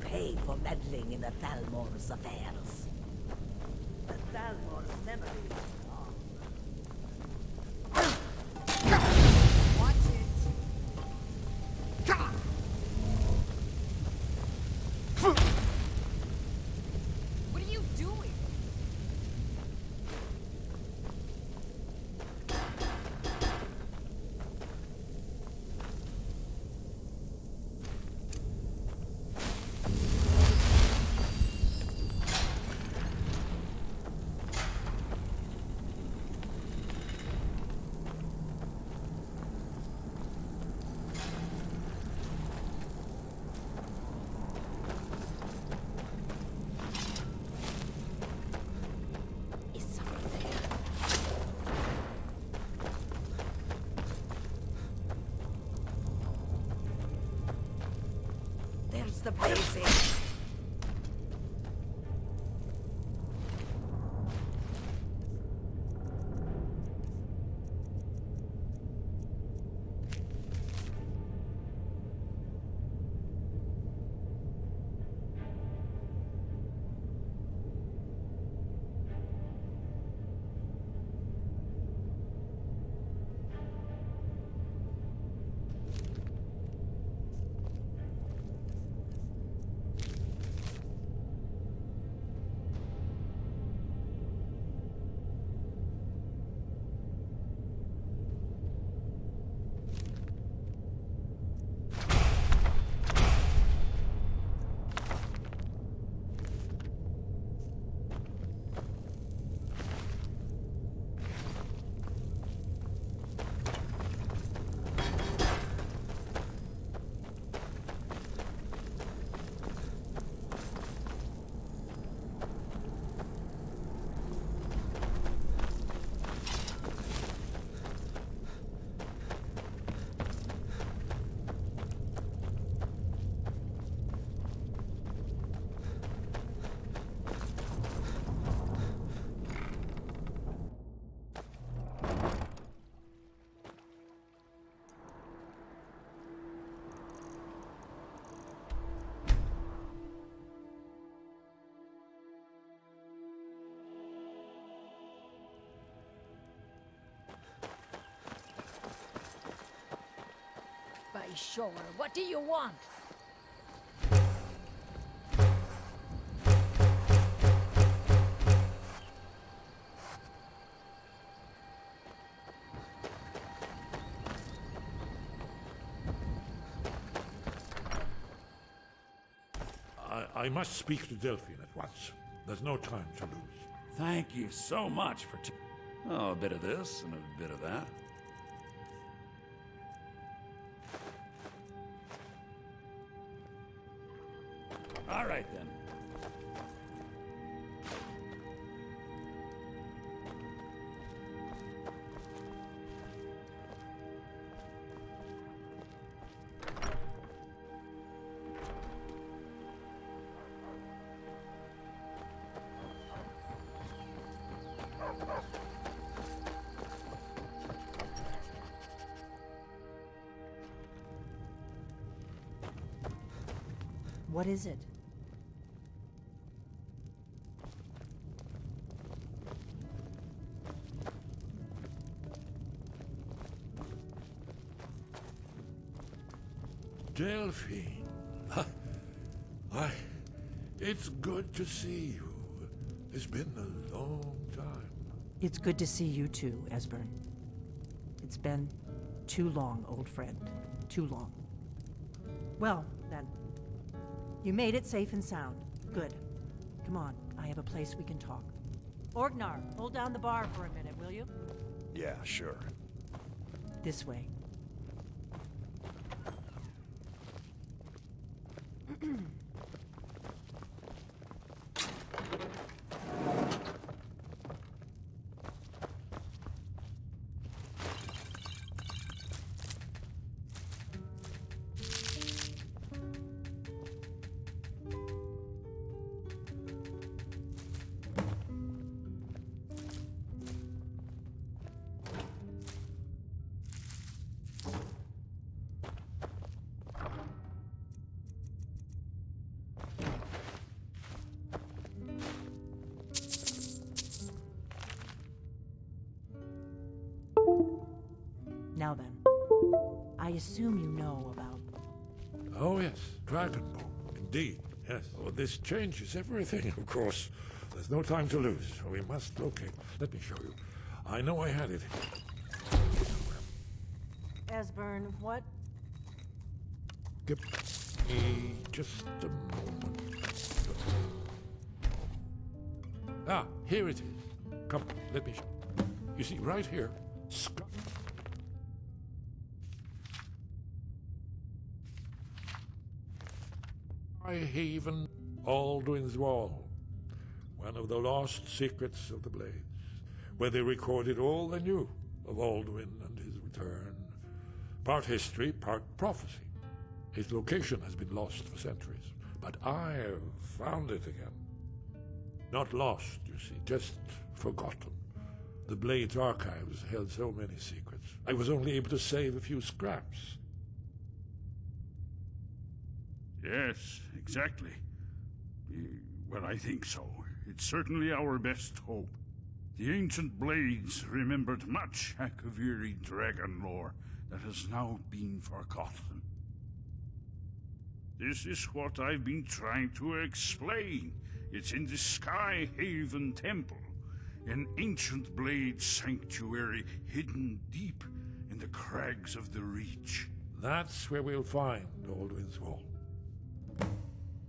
pay for meddling in the Thalmor's affairs. The Thalmor's never leave long. Watch it. What are you doing? There's the basics. By sure, what do you want? I must speak to Delphine at once. There's no time to lose. Thank you so much for oh, a bit of this and a bit of that. All right, then. What is it? Delphine. Why, it's good to see you. It's been a long time. It's good to see you too, Esbern. It's been too long, old friend. Too long. Well, then. You made it safe and sound. Good. Come on, I have a place we can talk. Orgnar, hold down the bar for a minute, will you? Yeah, sure. This way. assume you know about... Oh yes, Dragonborn. Indeed, yes. Oh, this changes everything, of course. There's no time to lose. We must locate. Let me show you. I know I had it. Esbern, what? Give me just a moment. Ah, here it is. Come, let me show you. You see, right here, Skyhaven, Alduin's Wall. One of the lost secrets of the Blades, where they recorded all they knew of Alduin and his return. Part history, part prophecy. His location has been lost for centuries, but I've found it again. Not lost, you see, just forgotten. The Blades archives held so many secrets. I was only able to save a few scraps. Yes, exactly. Well, I think so. It's certainly our best hope. The ancient Blades remembered much Akaviri dragon lore that has now been forgotten. This is what I've been trying to explain. It's in the Skyhaven Temple, an ancient blade sanctuary hidden deep in the crags of the Reach. That's where we'll find Alduin's Wall.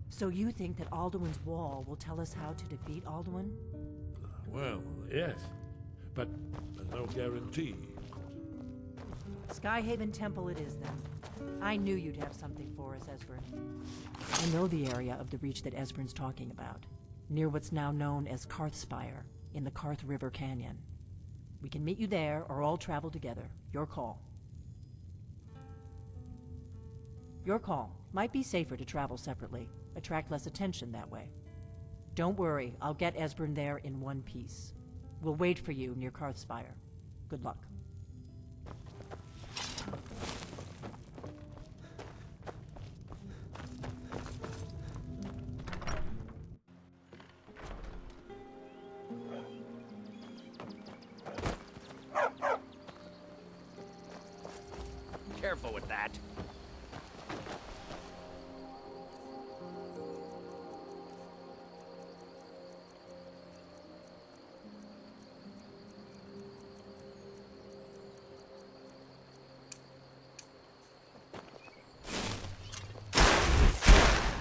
So you think that Alduin's Wall will tell us how to defeat Alduin? Well, yes, but there's no guarantee, of course. Skyhaven Temple it is, then. I knew you'd have something for us, Esbern. I know the area of the Reach that Esbern's talking about, near what's now known as Karthspire, in the Karth River Canyon. We can meet you there, or all travel together. Your call. Your call. Might be safer to travel separately. Attract less attention that way. Don't worry, I'll get Esbern there in one piece. We'll wait for you near Karthspire. Good luck. Careful with that.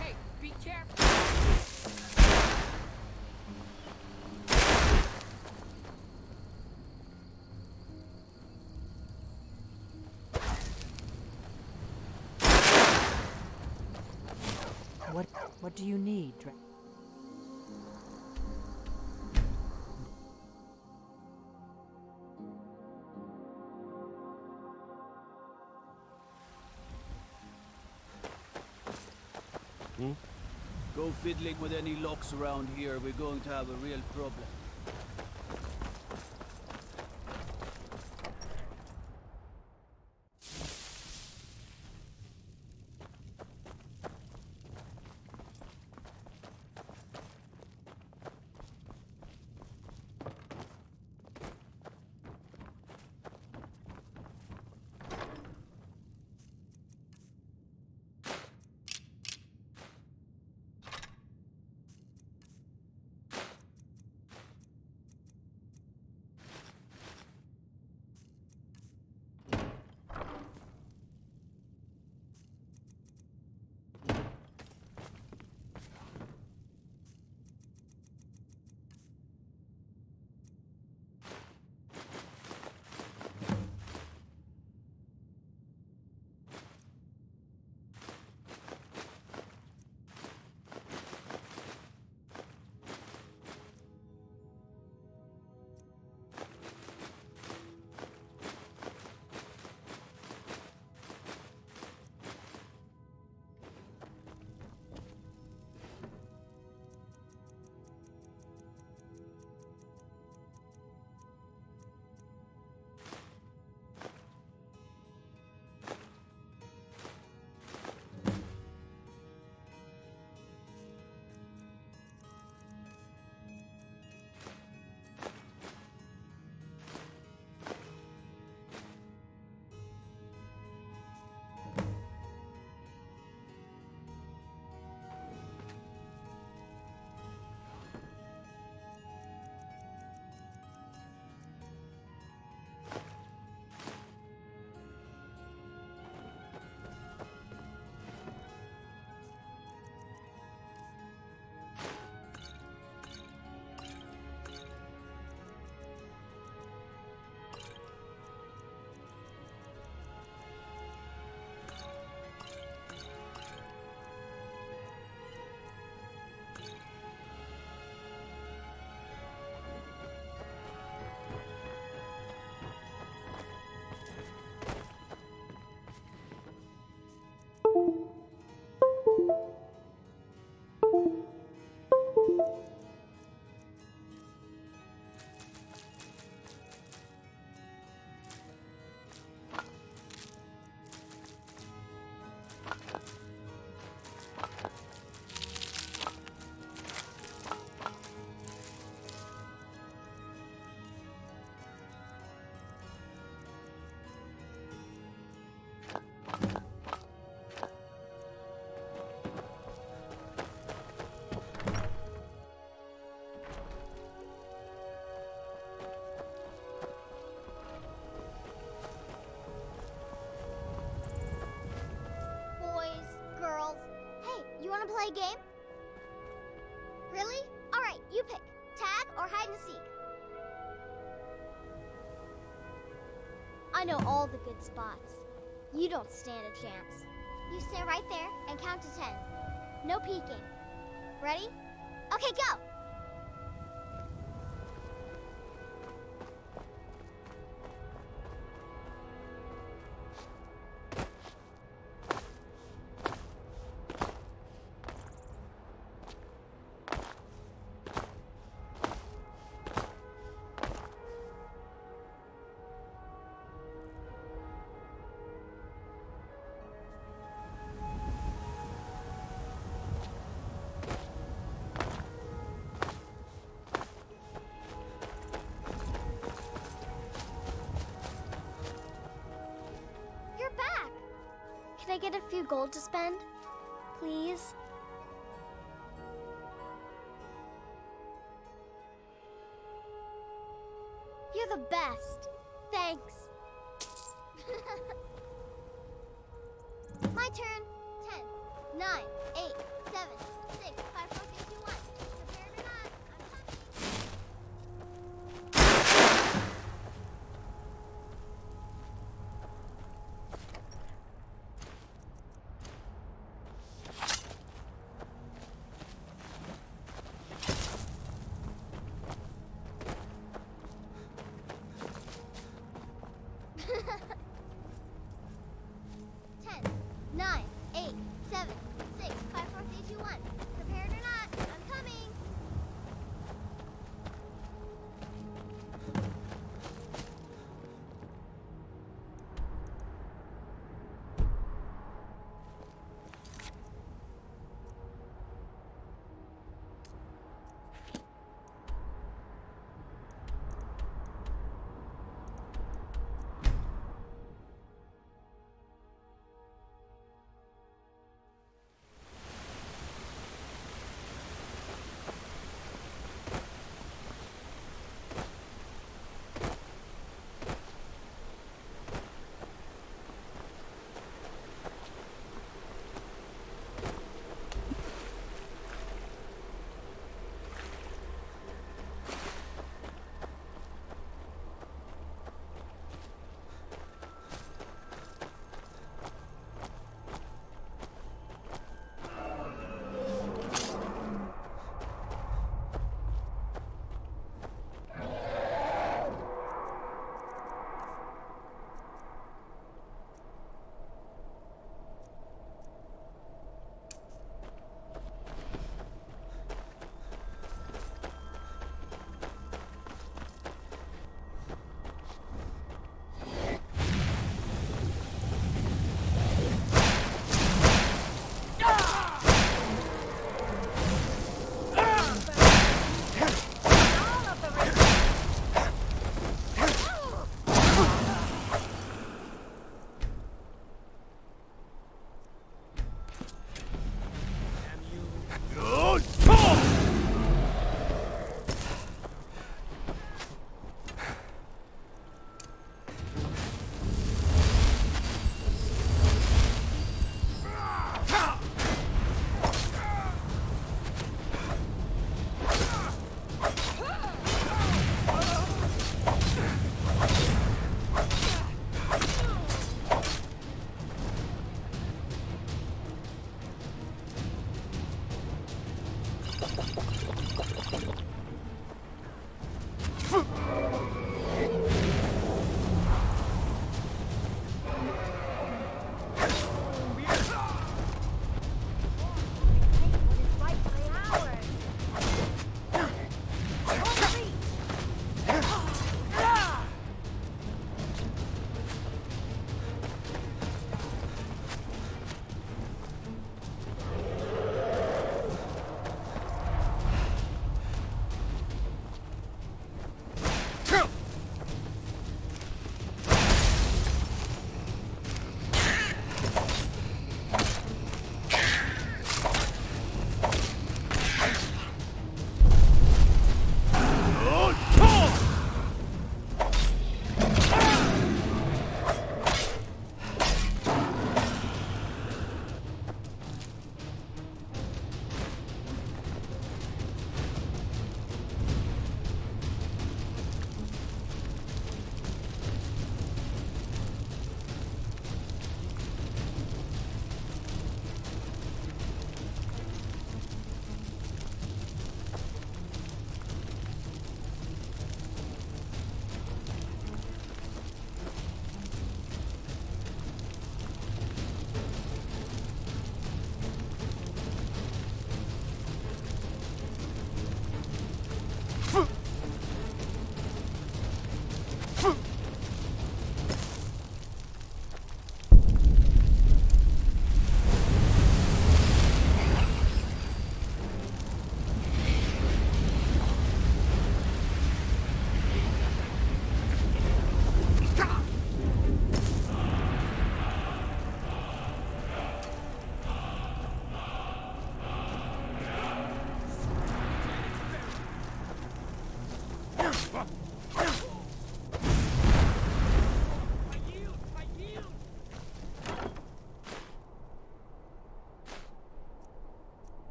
Hey, be careful! What do you need, Go fiddling with any locks around here, we're going to have a real problem. game? Really? Alright, you pick. Tag or hide and seek. I know all the good spots. You don't stand a chance. You stand right there and count to 10. No peeking. Ready? Okay, go! Can I get a few gold to spend? Please? You're the best. Thanks. My turn. 10, 9, 8, 7, 6, 5, 4, 3, 2, 1. Prepared or not, I'm coming. Ten, 9, 8, 7, 6, 5, 4, 3, 2, 1. Prepared or not?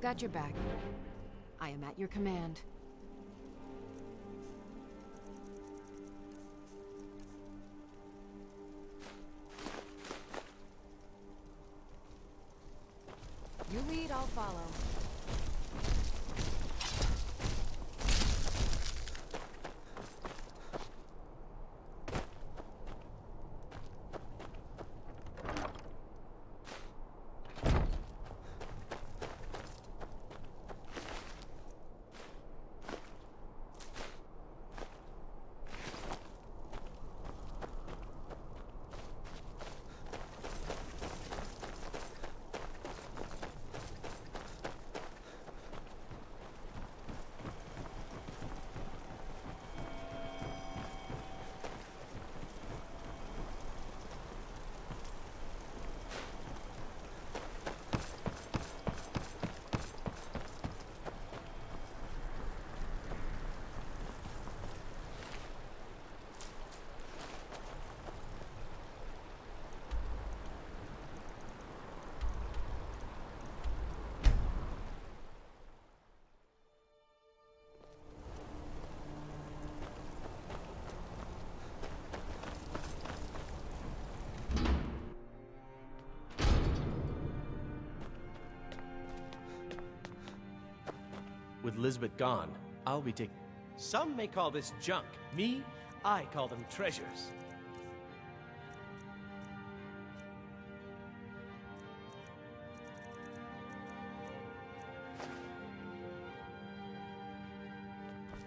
Got your back. I am at your command. You lead, I'll follow. With Lisbeth gone, I'll be taking... Some may call this junk. Me, I call them treasures.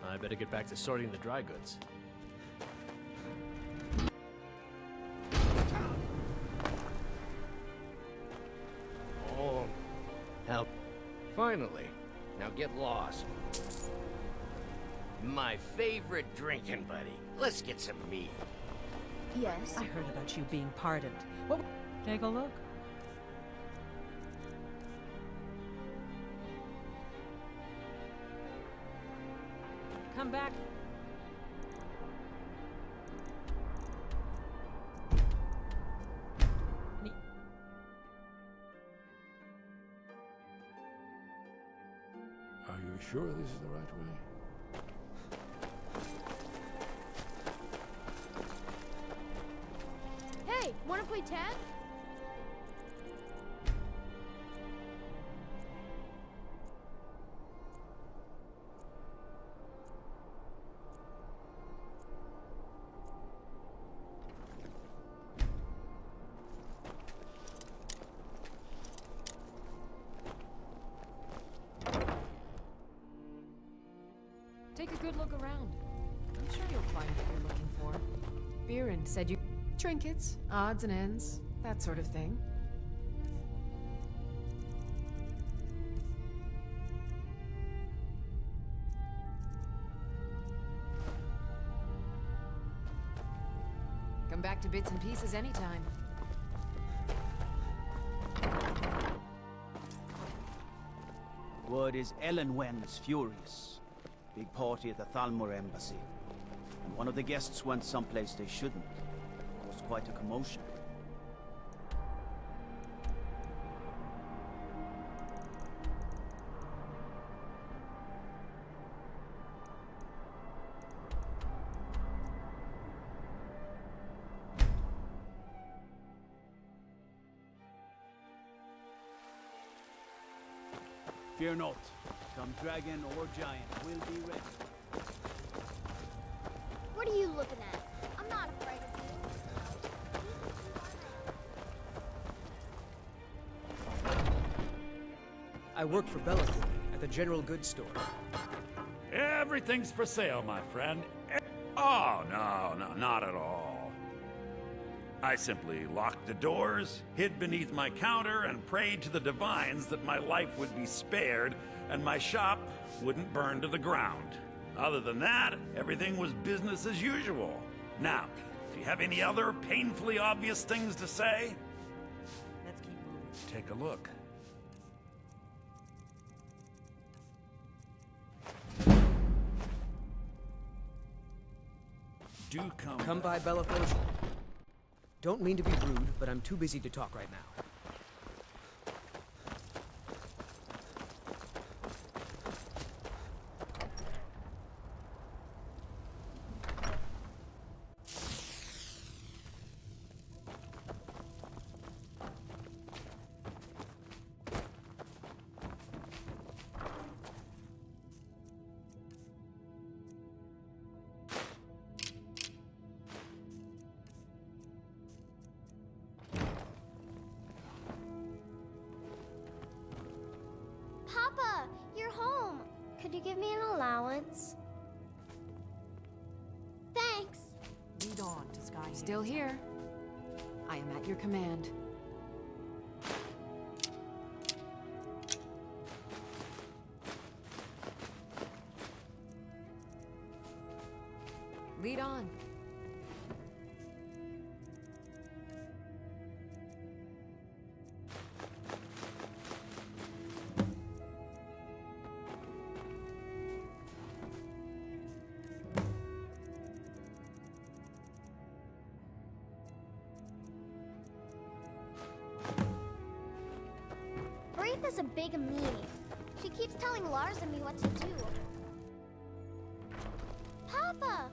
I better get back to sorting the dry goods. Oh, help. Finally. Now get lost. My favorite drinking buddy. Let's get some mead. Yes. I heard about you being pardoned. What? Take a look. Come back. Are you sure this is the right way? Hey, wanna play tag? Take a good look around. I'm sure you'll find what you're looking for. Viren said you... Trinkets, odds and ends, that sort of thing. Come back to bits and pieces anytime. Word is Ellen Wen's furious. Big party at the Thalmor embassy. And one of the guests went someplace they shouldn't. Caused quite a commotion. Fear not. Come dragon or giant, we'll be ready. What are you looking at? I'm not afraid of you. I work for Bellathorn at the General Goods Store. Everything's for sale, my friend. Oh, no, not at all. I simply locked the doors, hid beneath my counter, and prayed to the divines that my life would be spared and my shop wouldn't burn to the ground. Other than that, everything was business as usual. Now, do you have any other painfully obvious things to say? Let's keep moving. Take a look. Do Come by Bellathorn. Don't mean to be rude, but I'm too busy to talk right now. Could you give me an allowance? Thanks. Lead on to Skyrim. Still here. I am at your command. Lead on. Is a big meanie. She keeps telling Lars and me what to do. Papa!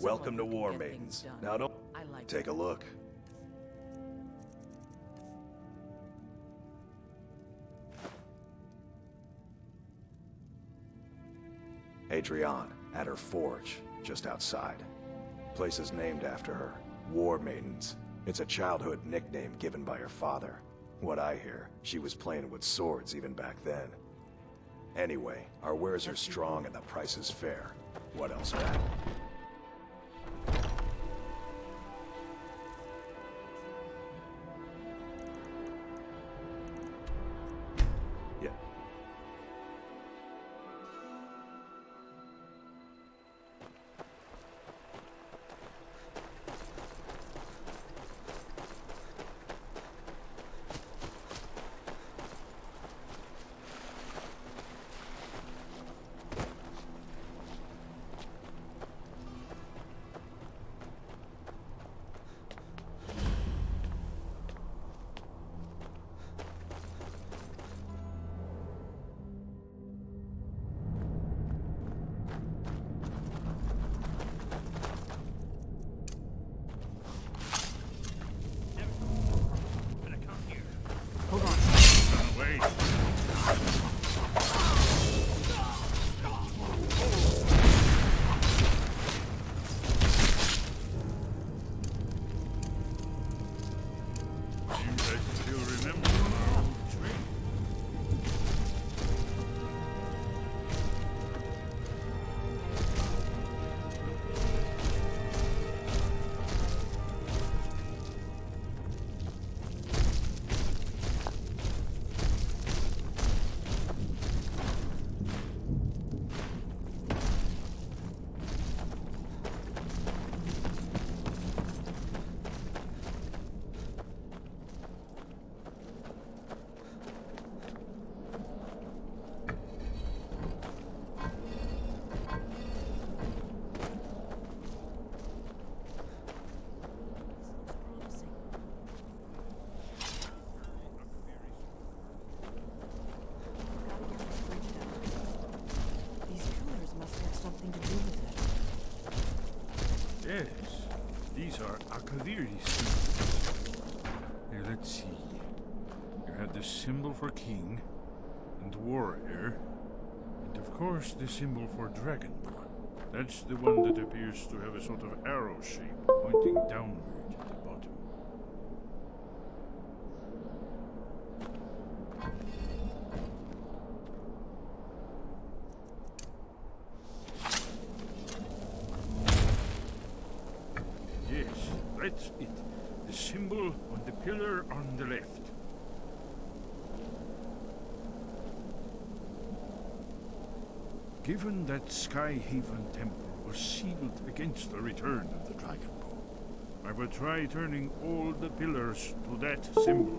Welcome to War Maidens. Now don't take a look. Adrienne, at her forge, just outside. Place is named after her. War Maidens. It's a childhood nickname given by her father. What I hear, she was playing with swords even back then. Anyway, our wares are strong and the price is fair. What else, Matt? Yes, these are Akaviri symbols. Here, let's see. You have the symbol for king, and warrior, and of course the symbol for dragonborn. That's the one that appears to have a sort of arrow shape pointing downward at the bottom. Yes, that's it. The symbol on the pillar on the left. Given that Skyhaven Temple was sealed against the return of the Dragonborn, I will try turning all the pillars to that symbol.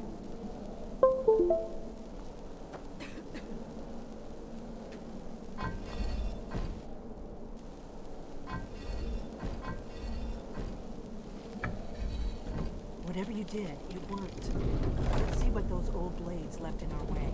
Whatever you did, it worked. Let's see what those old blades left in our way.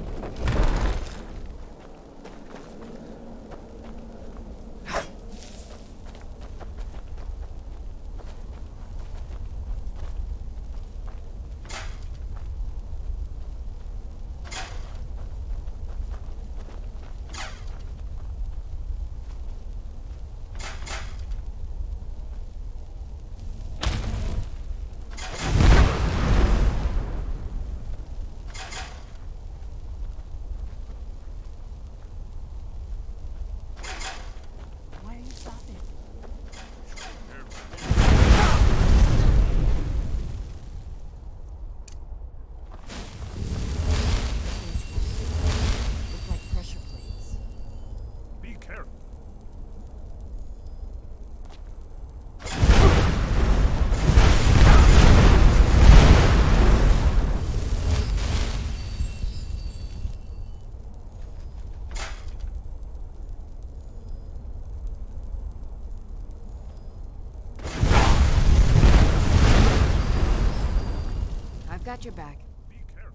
Got your back.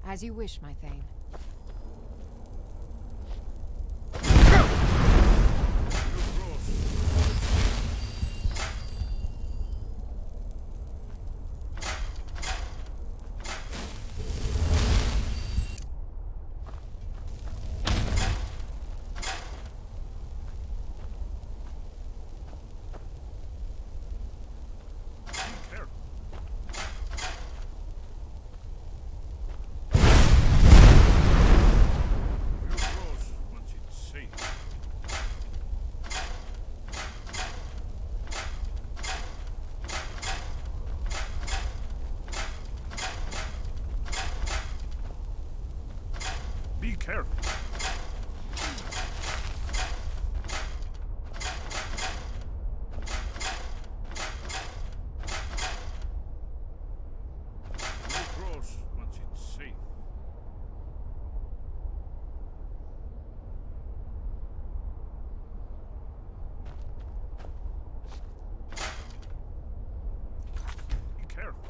As you wish, my Thane. Be careful. No cross once it's safe. Be careful.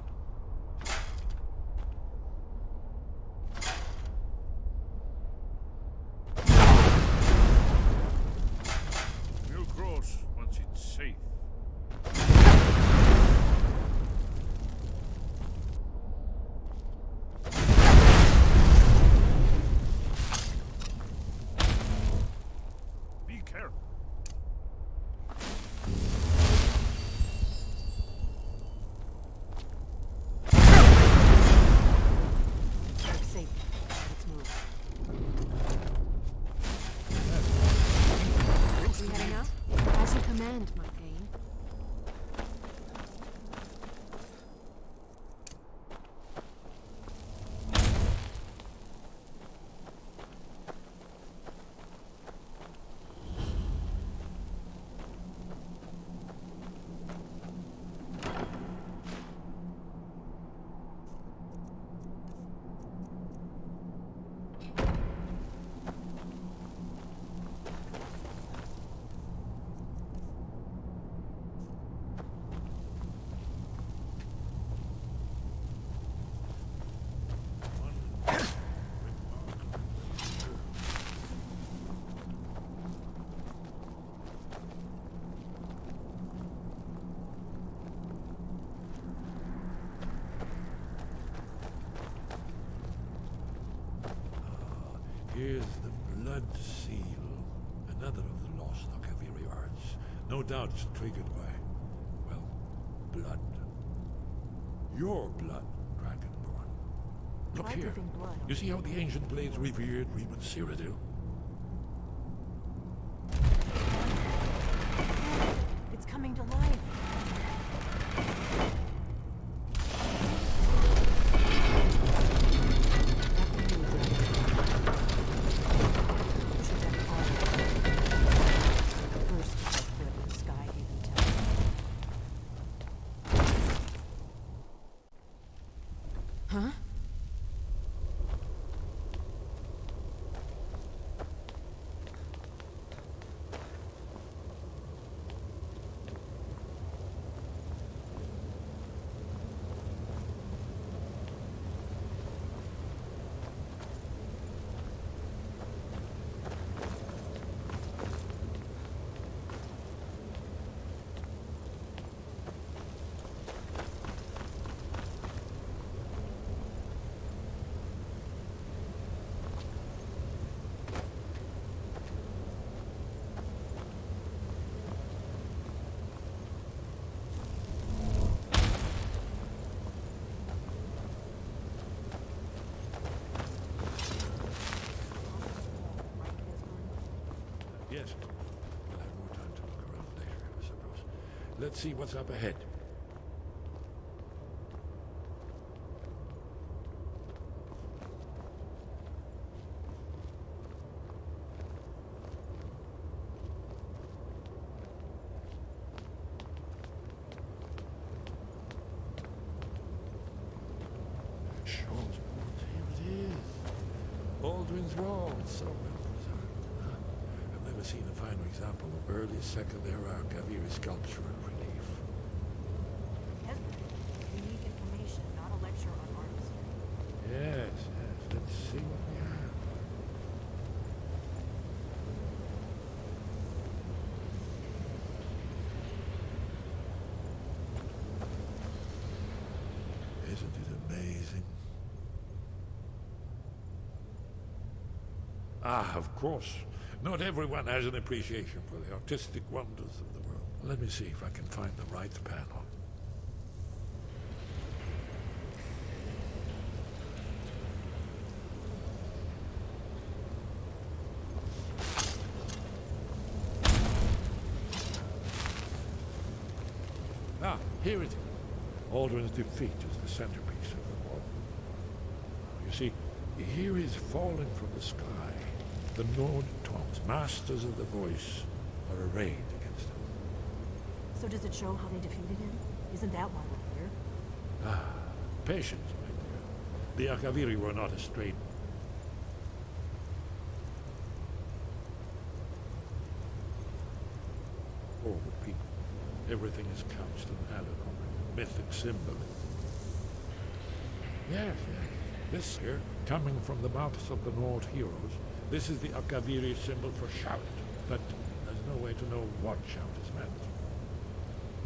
Cross once it's safe. Be careful. We're safe. Let's move. We heading up? As you command, my Thane. Here's the blood seal. Another of the lost Akaviri arts. No doubt it's triggered by, well, blood. Your blood, Dragonborn. Look Try here. dripping blood. You see how the ancient blades revered Reman Cyrodiil? It's coming to life. Huh? Yes. We'll have more time to look around later, I suppose. Let's see what's up ahead. Shaw's Board, here it is. Baldwin's Wall, so well preserved. I've never seen a finer example of early Second Era Kaviri sculpture and relief. Unique information, not a lecture on arts. Yes, yes. Let's see what we have. Isn't it amazing? Ah, of course. Not everyone has an appreciation for the artistic wonders of the world. Let me see if I can find the right panel. Ah, here it is. Aldrin's defeat is the centerpiece of the wall. You see, here is falling from the sky. The Nord Toms, masters of the voice, are arrayed against him. So does it show how they defeated him? Isn't that why we're here? Ah, patience, my dear. The Akaviri were not astray. Forward people. Everything is couched in allegory, mythic symbolism. Yes, yes. This here, coming from the mouths of the Nord heroes, this is the Akaviri symbol for shout, but there's no way to know what shout is meant.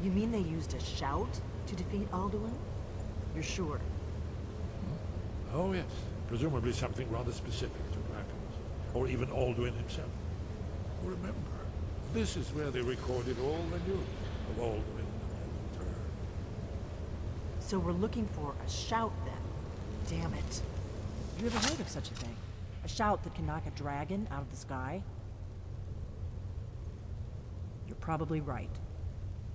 You mean they used a shout to defeat Alduin? You're sure? Oh yes, presumably something rather specific to dragons, or even Alduin himself. Remember, this is where they recorded all the news of Alduin and his return. So we're looking for a shout then. Damn it. You ever heard of such a thing? A shout that can knock a dragon out of the sky? You're probably right.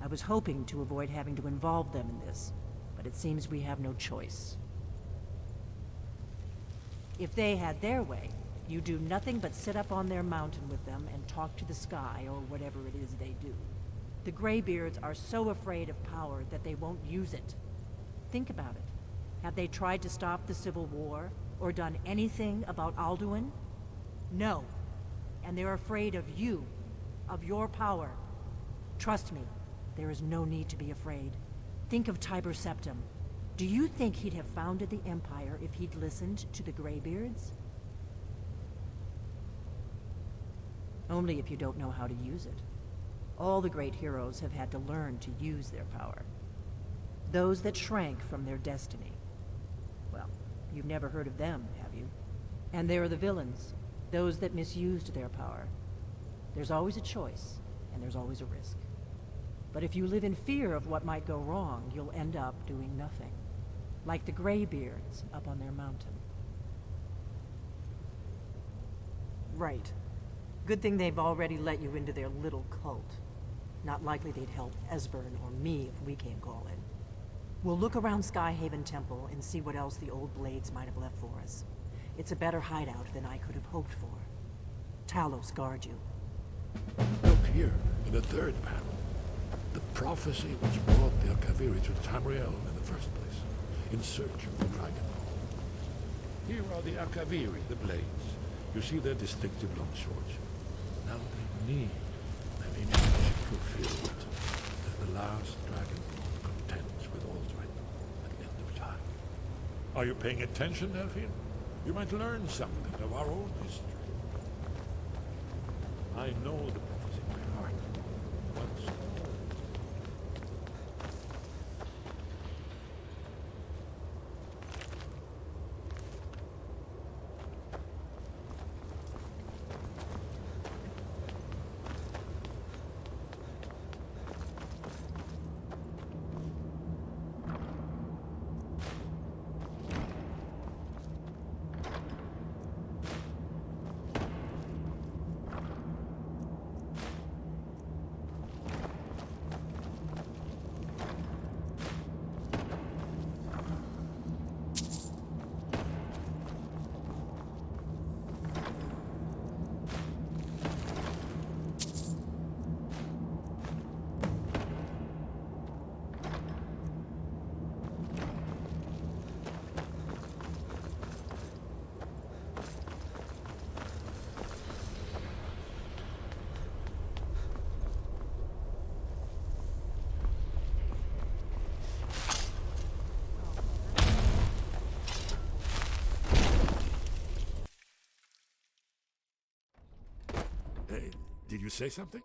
I was hoping to avoid having to involve them in this, but it seems we have no choice. If they had their way, you do nothing but sit up on their mountain with them and talk to the sky, or whatever it is they do. The Greybeards are so afraid of power that they won't use it. Think about it. Have they tried to stop the Civil War, or done anything about Alduin? No. And they're afraid of you, of your power. Trust me, there is no need to be afraid. Think of Tiber Septim. Do you think he'd have founded the Empire if he'd listened to the Greybeards? Only if you don't know how to use it. All the great heroes have had to learn to use their power. Those that shrank from their destiny. Well, you've never heard of them, have you? And there are the villains, those that misused their power. There's always a choice, and there's always a risk. But if you live in fear of what might go wrong, you'll end up doing nothing. Like the Greybeards up on their mountain. Right. Good thing they've already let you into their little cult. Not likely they'd help Esbern or me if we came calling. We'll look around Skyhaven Temple and see what else the old Blades might have left for us. It's a better hideout than I could have hoped for. Talos guard you. Look here, in the third panel. The prophecy which brought the Akaviri to Tamriel in the first place, in search of the Dragon Ball. Here are the Akaviri, the blades. You see their distinctive long swords. Now they need fulfilled as the last dragonborn contends with Aldrin at the end of time. Are you paying attention, Delphine? You might learn something of our own history. I know the prophecy by heart. Once did you say something?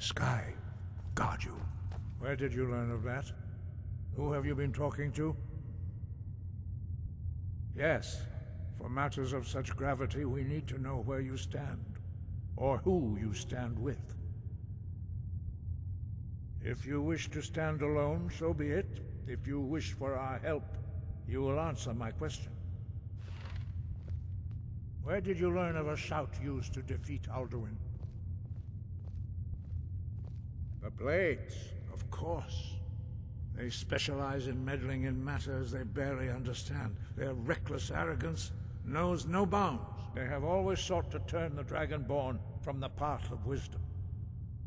Sky, guard you. Where did you learn of that? Who have you been talking to? Yes, for matters of such gravity, we need to know where you stand, or who you stand with. If you wish to stand alone, so be it. If you wish for our help, you will answer my question. Where did you learn of a shout used to defeat Alduin? The blades, of course. They specialize in meddling in matters they barely understand. Their reckless arrogance knows no bounds. They have always sought to turn the Dragonborn from the path of wisdom.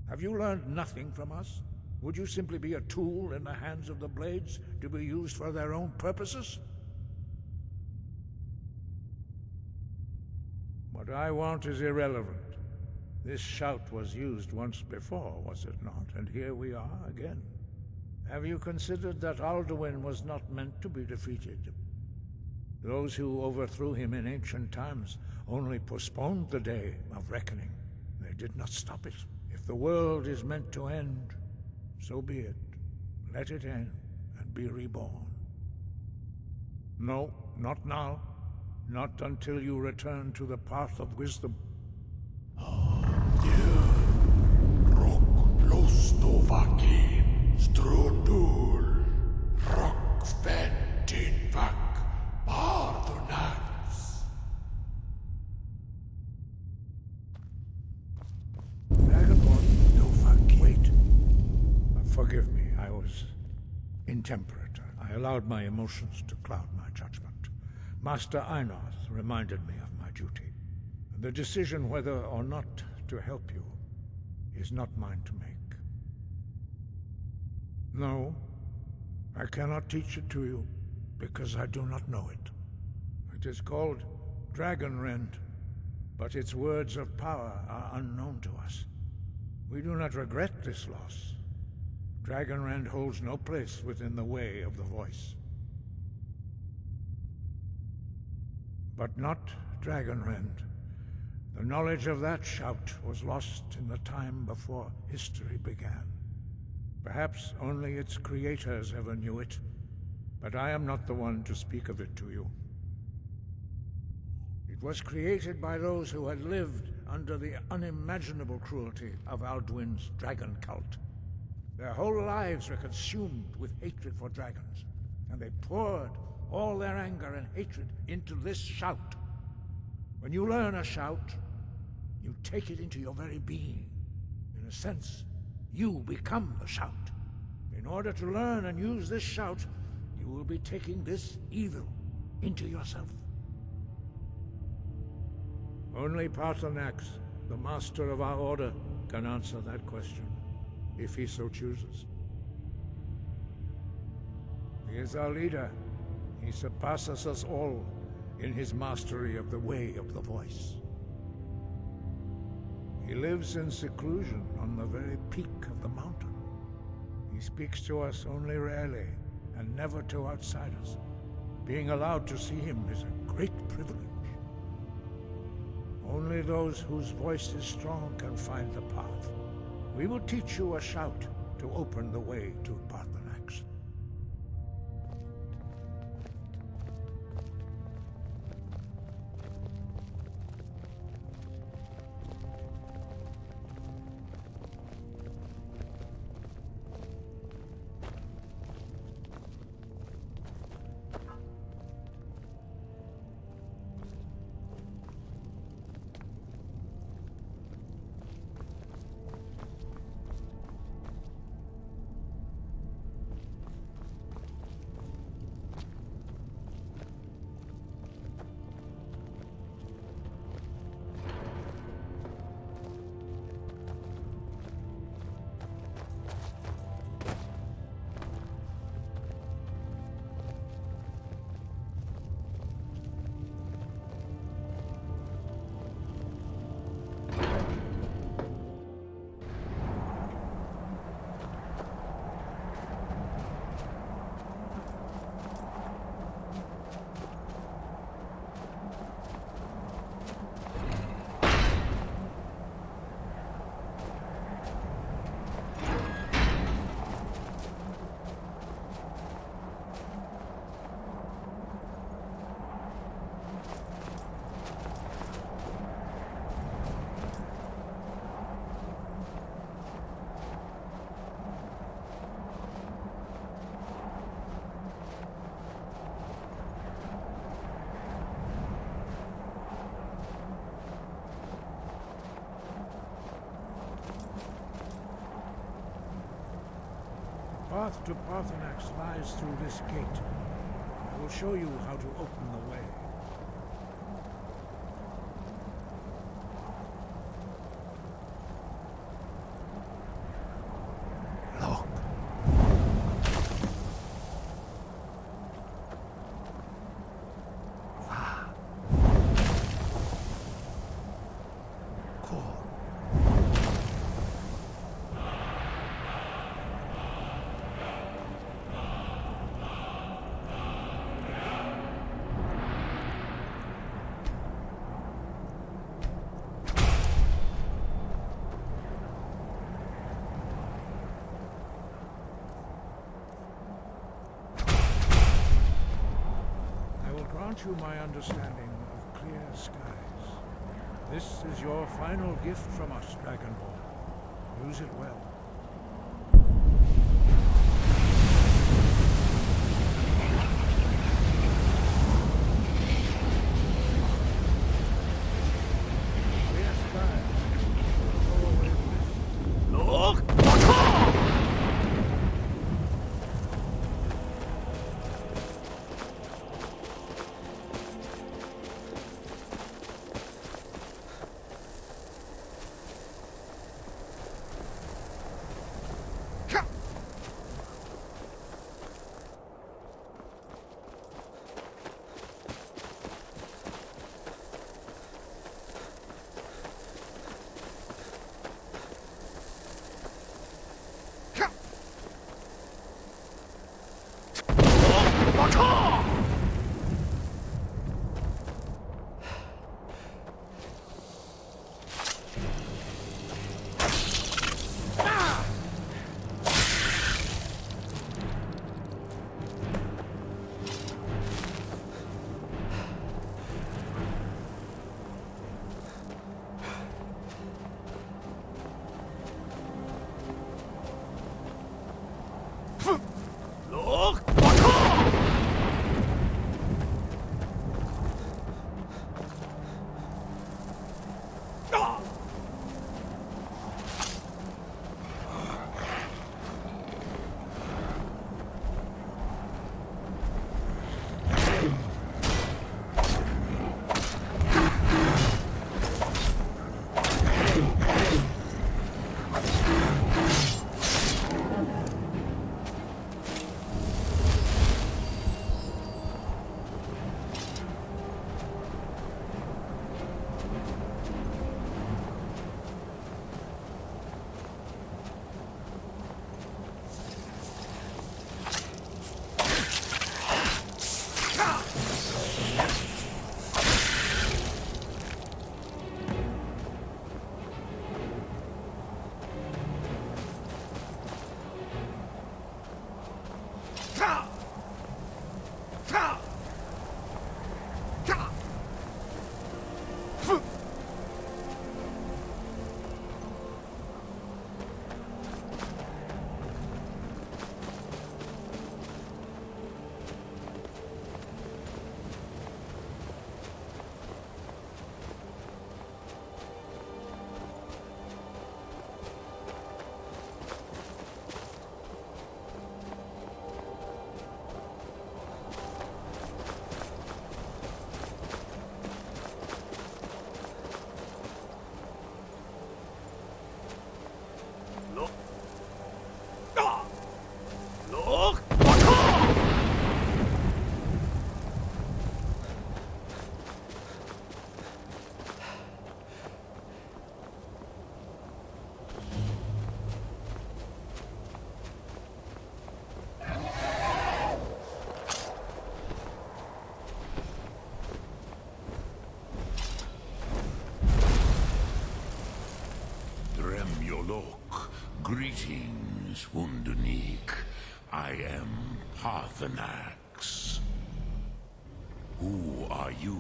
Have you learned nothing from us? Would you simply be a tool in the hands of the Blades to be used for their own purposes? What I want is irrelevant. This shout was used once before, was it not? And here we are again. Have you considered that Alduin was not meant to be defeated? Those who overthrew him in ancient times only postponed the day of reckoning. They did not stop it. If the world is meant to end, so be it. Let it end and be reborn. No, not now. Not until you return to the path of wisdom. Lostovakin, Strudul, Rockventinvak, Bardunax. Dragonborn? No, fuck. Wait. Forgive me, I was intemperate. I allowed my emotions to cloud my judgment. Master Einoth reminded me of my duty. The decision whether or not to help you is not mine to make. No, I cannot teach it to you, because I do not know it. It is called Dragonrend, but its words of power are unknown to us. We do not regret this loss. Dragonrend holds no place within the way of the voice. But not Dragonrend. The knowledge of that shout was lost in the time before history began. Perhaps only its creators ever knew it, but I am not the one to speak of it to you. It was created by those who had lived under the unimaginable cruelty of Alduin's dragon cult. Their whole lives were consumed with hatred for dragons, and they poured all their anger and hatred into this shout. When you learn a shout, you take it into your very being. In a sense, you become the shout. In order to learn and use this shout, you will be taking this evil into yourself. Only Paarthurnax, the master of our order, can answer that question, if he so chooses. He is our leader. He surpasses us all in his mastery of the way of the voice. He lives in seclusion on the very peak of the mountain. He speaks to us only rarely, and never to outsiders. Being allowed to see him is a great privilege. Only those whose voice is strong can find the path. We will teach you a shout to open the way to Paarthurnax. path to Parthenax lies through this gate. I will show you how to open the way. Grant you my understanding of clear skies. This is your final gift from us, Dragonborn. Use it well. Clear skies. Go away with. Look! Greetings, Wunderneek. I am Parthenax. Who are you?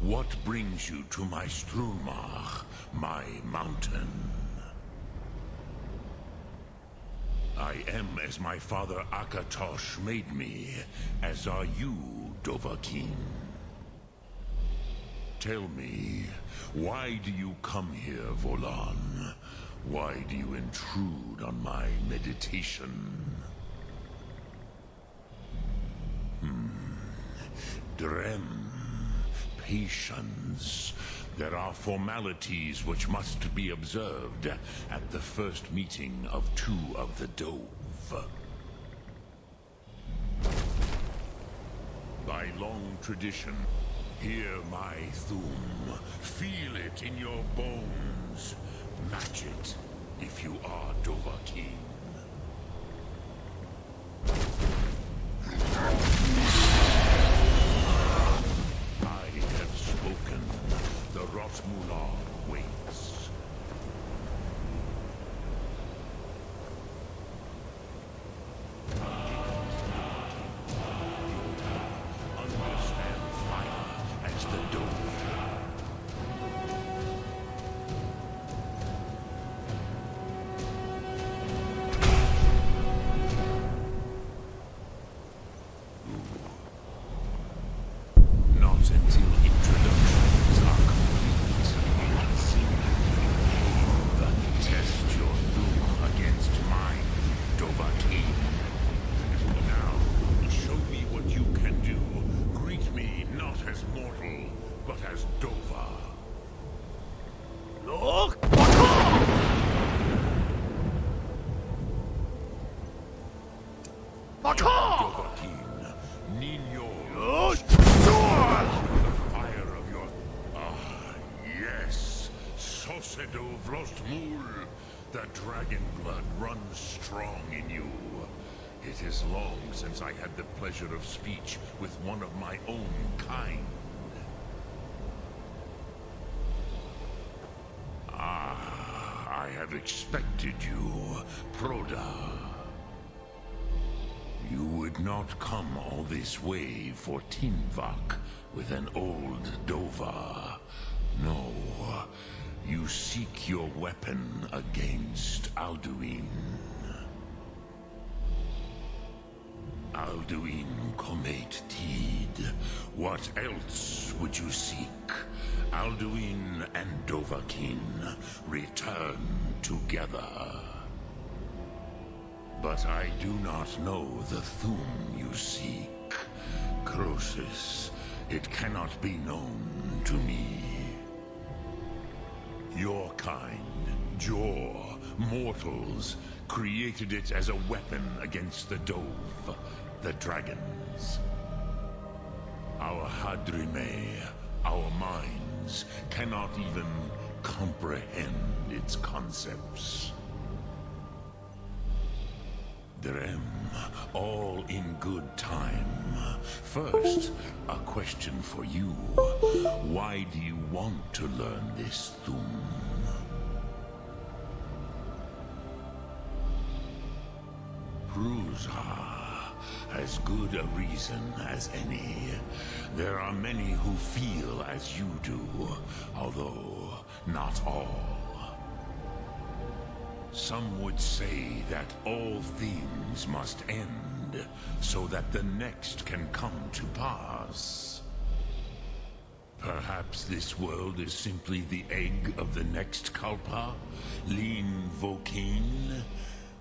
What brings you to my Strumach, my mountain? I am as my father Akatosh made me, as are you, Dovahkiin. Tell me, why do you come here, Volan? Why do you intrude on my meditation? Drem. Patience. There are formalities which must be observed at the first meeting of two of the Dove. By long tradition, hear my Thum. Feel it in your bones. Match it if you are Dovahkiin. I have spoken. The Rotmular waits. Understand fire as the Dove. Not until introductions are complete. Test your Thum against mine, Dovahkiin. Now, show me what you can do. Greet me not as mortal, but as Dova. Look! Dovahkiin, Ninyo. The fire of your... Ah, yes. Sosedo Vrostmul. The dragon blood runs strong in you. It is long since I had the pleasure of speech with one of my own kind. Ah, I have expected you, Proda. You would not come all this way for Tinvak with an old Dova. No, you seek your weapon against Alduin. Alduin Comate Teed. What else would you seek? Alduin and Dovahkiin return together. But I do not know the Thum you seek. Croesus, it cannot be known to me. Your kind, Jor, mortals, created it as a weapon against the Dove, the dragons. Our Hadrime, our minds, cannot even comprehend its concepts. Drem, all in good time. First, a question for you. Why do you want to learn this Thum? Prusa, as good a reason as any. There are many who feel as you do, although not all. Some would say that all things must end, so that the next can come to pass. Perhaps this world is simply the egg of the next Kalpa, Lin Vokeen.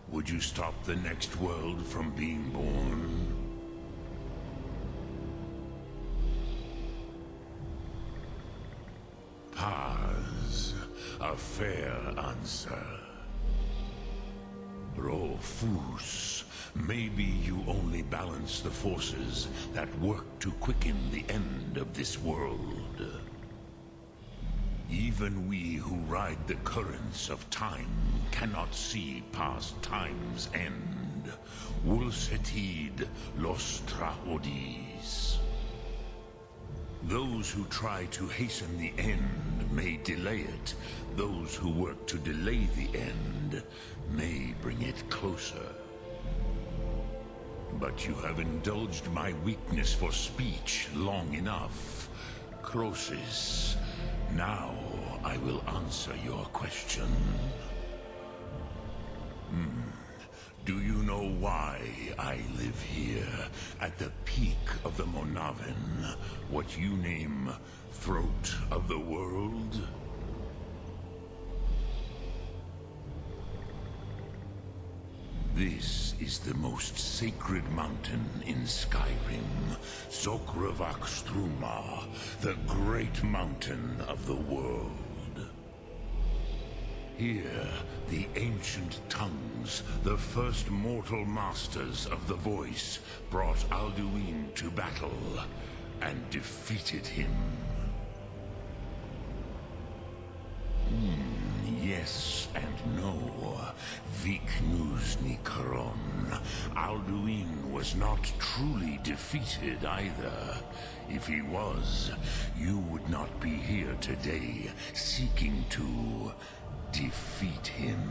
Would you stop the next world from being born? Paz, a fair answer. Rofus, maybe you only balance the forces that work to quicken the end of this world. Even we who ride the currents of time cannot see past time's end. Wulsetid Lostra Odis. Those who try to hasten the end may delay it. Those who work to delay the end may bring it closer. But you have indulged my weakness for speech long enough. Croesus, now I will answer your question. Do you know why I live here, at the peak of the Monaven, what you name Throat of the World? This is the most sacred mountain in Skyrim, Zokravakstruma, the great mountain of the world. Here, the ancient tongues, the first mortal masters of the voice, brought Alduin to battle and defeated him. Yes and no. Viknusni Karon. Alduin was not truly defeated either. If he was, you would not be here today, seeking to defeat him.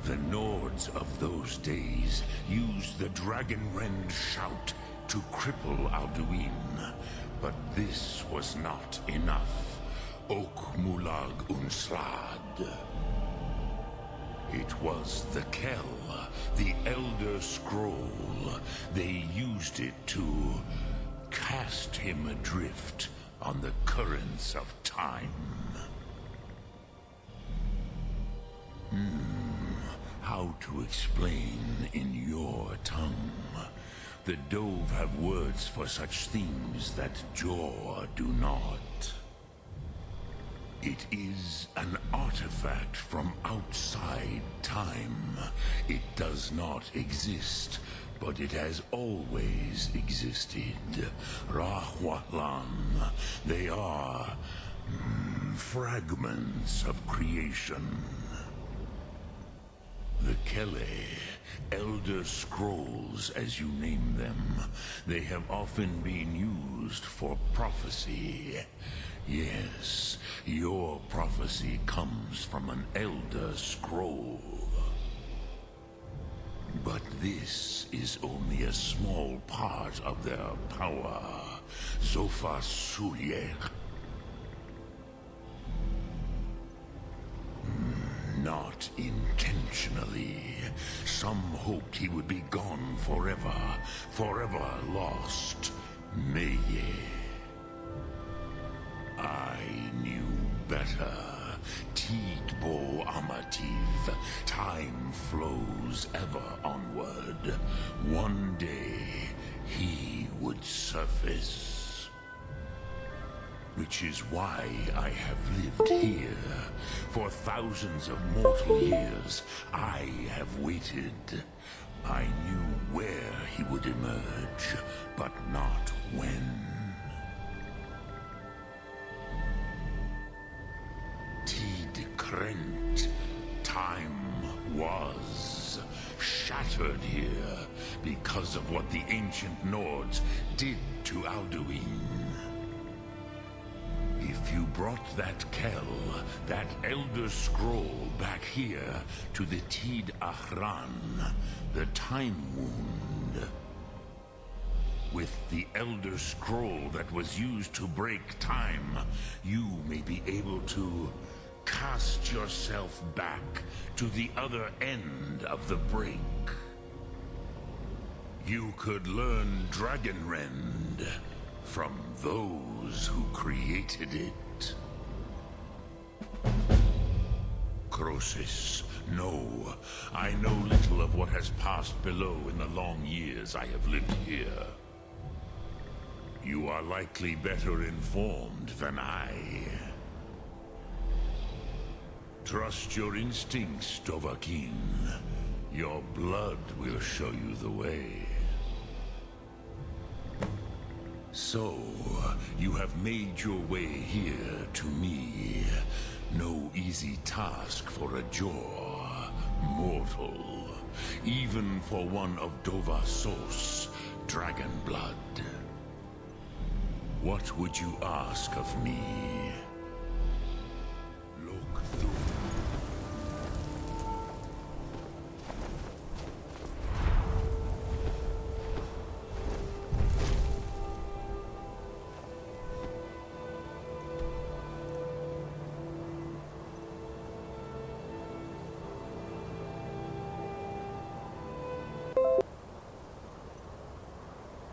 The Nords of those days used the Dragonrend shout to cripple Alduin, but this was not enough. Ok Mulag Unslad. It was the Kell, the Elder Scroll. They used it to cast him adrift on the currents of time. How to explain in your tongue? The Dove have words for such themes that Jor do not. It is an artifact from outside time. It does not exist, but it has always existed. Rahwalan. They are fragments of creation. The Kele, Elder Scrolls as you name them, they have often been used for prophecy. Yes, your prophecy comes from an Elder Scroll. But this is only a small part of their power. Zofa Suyek. Not intentionally. Some hoped he would be gone forever, forever lost. Meye. I knew better. Tidbo Amativ. Time flows ever onward. One day, he would surface. Which is why I have lived here. For thousands of mortal years, I have waited. I knew where he would emerge, but not when. Tid Krent. Time was shattered here because of what the ancient Nords did to Alduin. If you brought that Kell, that Elder Scroll back here to the Tid Ahran, the Time Wound, with the Elder Scroll that was used to break time, you may be able to cast yourself back to the other end of the break. You could learn Dragonrend from those who created it. Crosis, no. I know little of what has passed below in the long years I have lived here. You are likely better informed than I. Trust your instincts, Dovahkiin. Your blood will show you the way. So, you have made your way here to me. No easy task for a Jor, mortal. Even for one of Dovasos, dragon blood. What would you ask of me?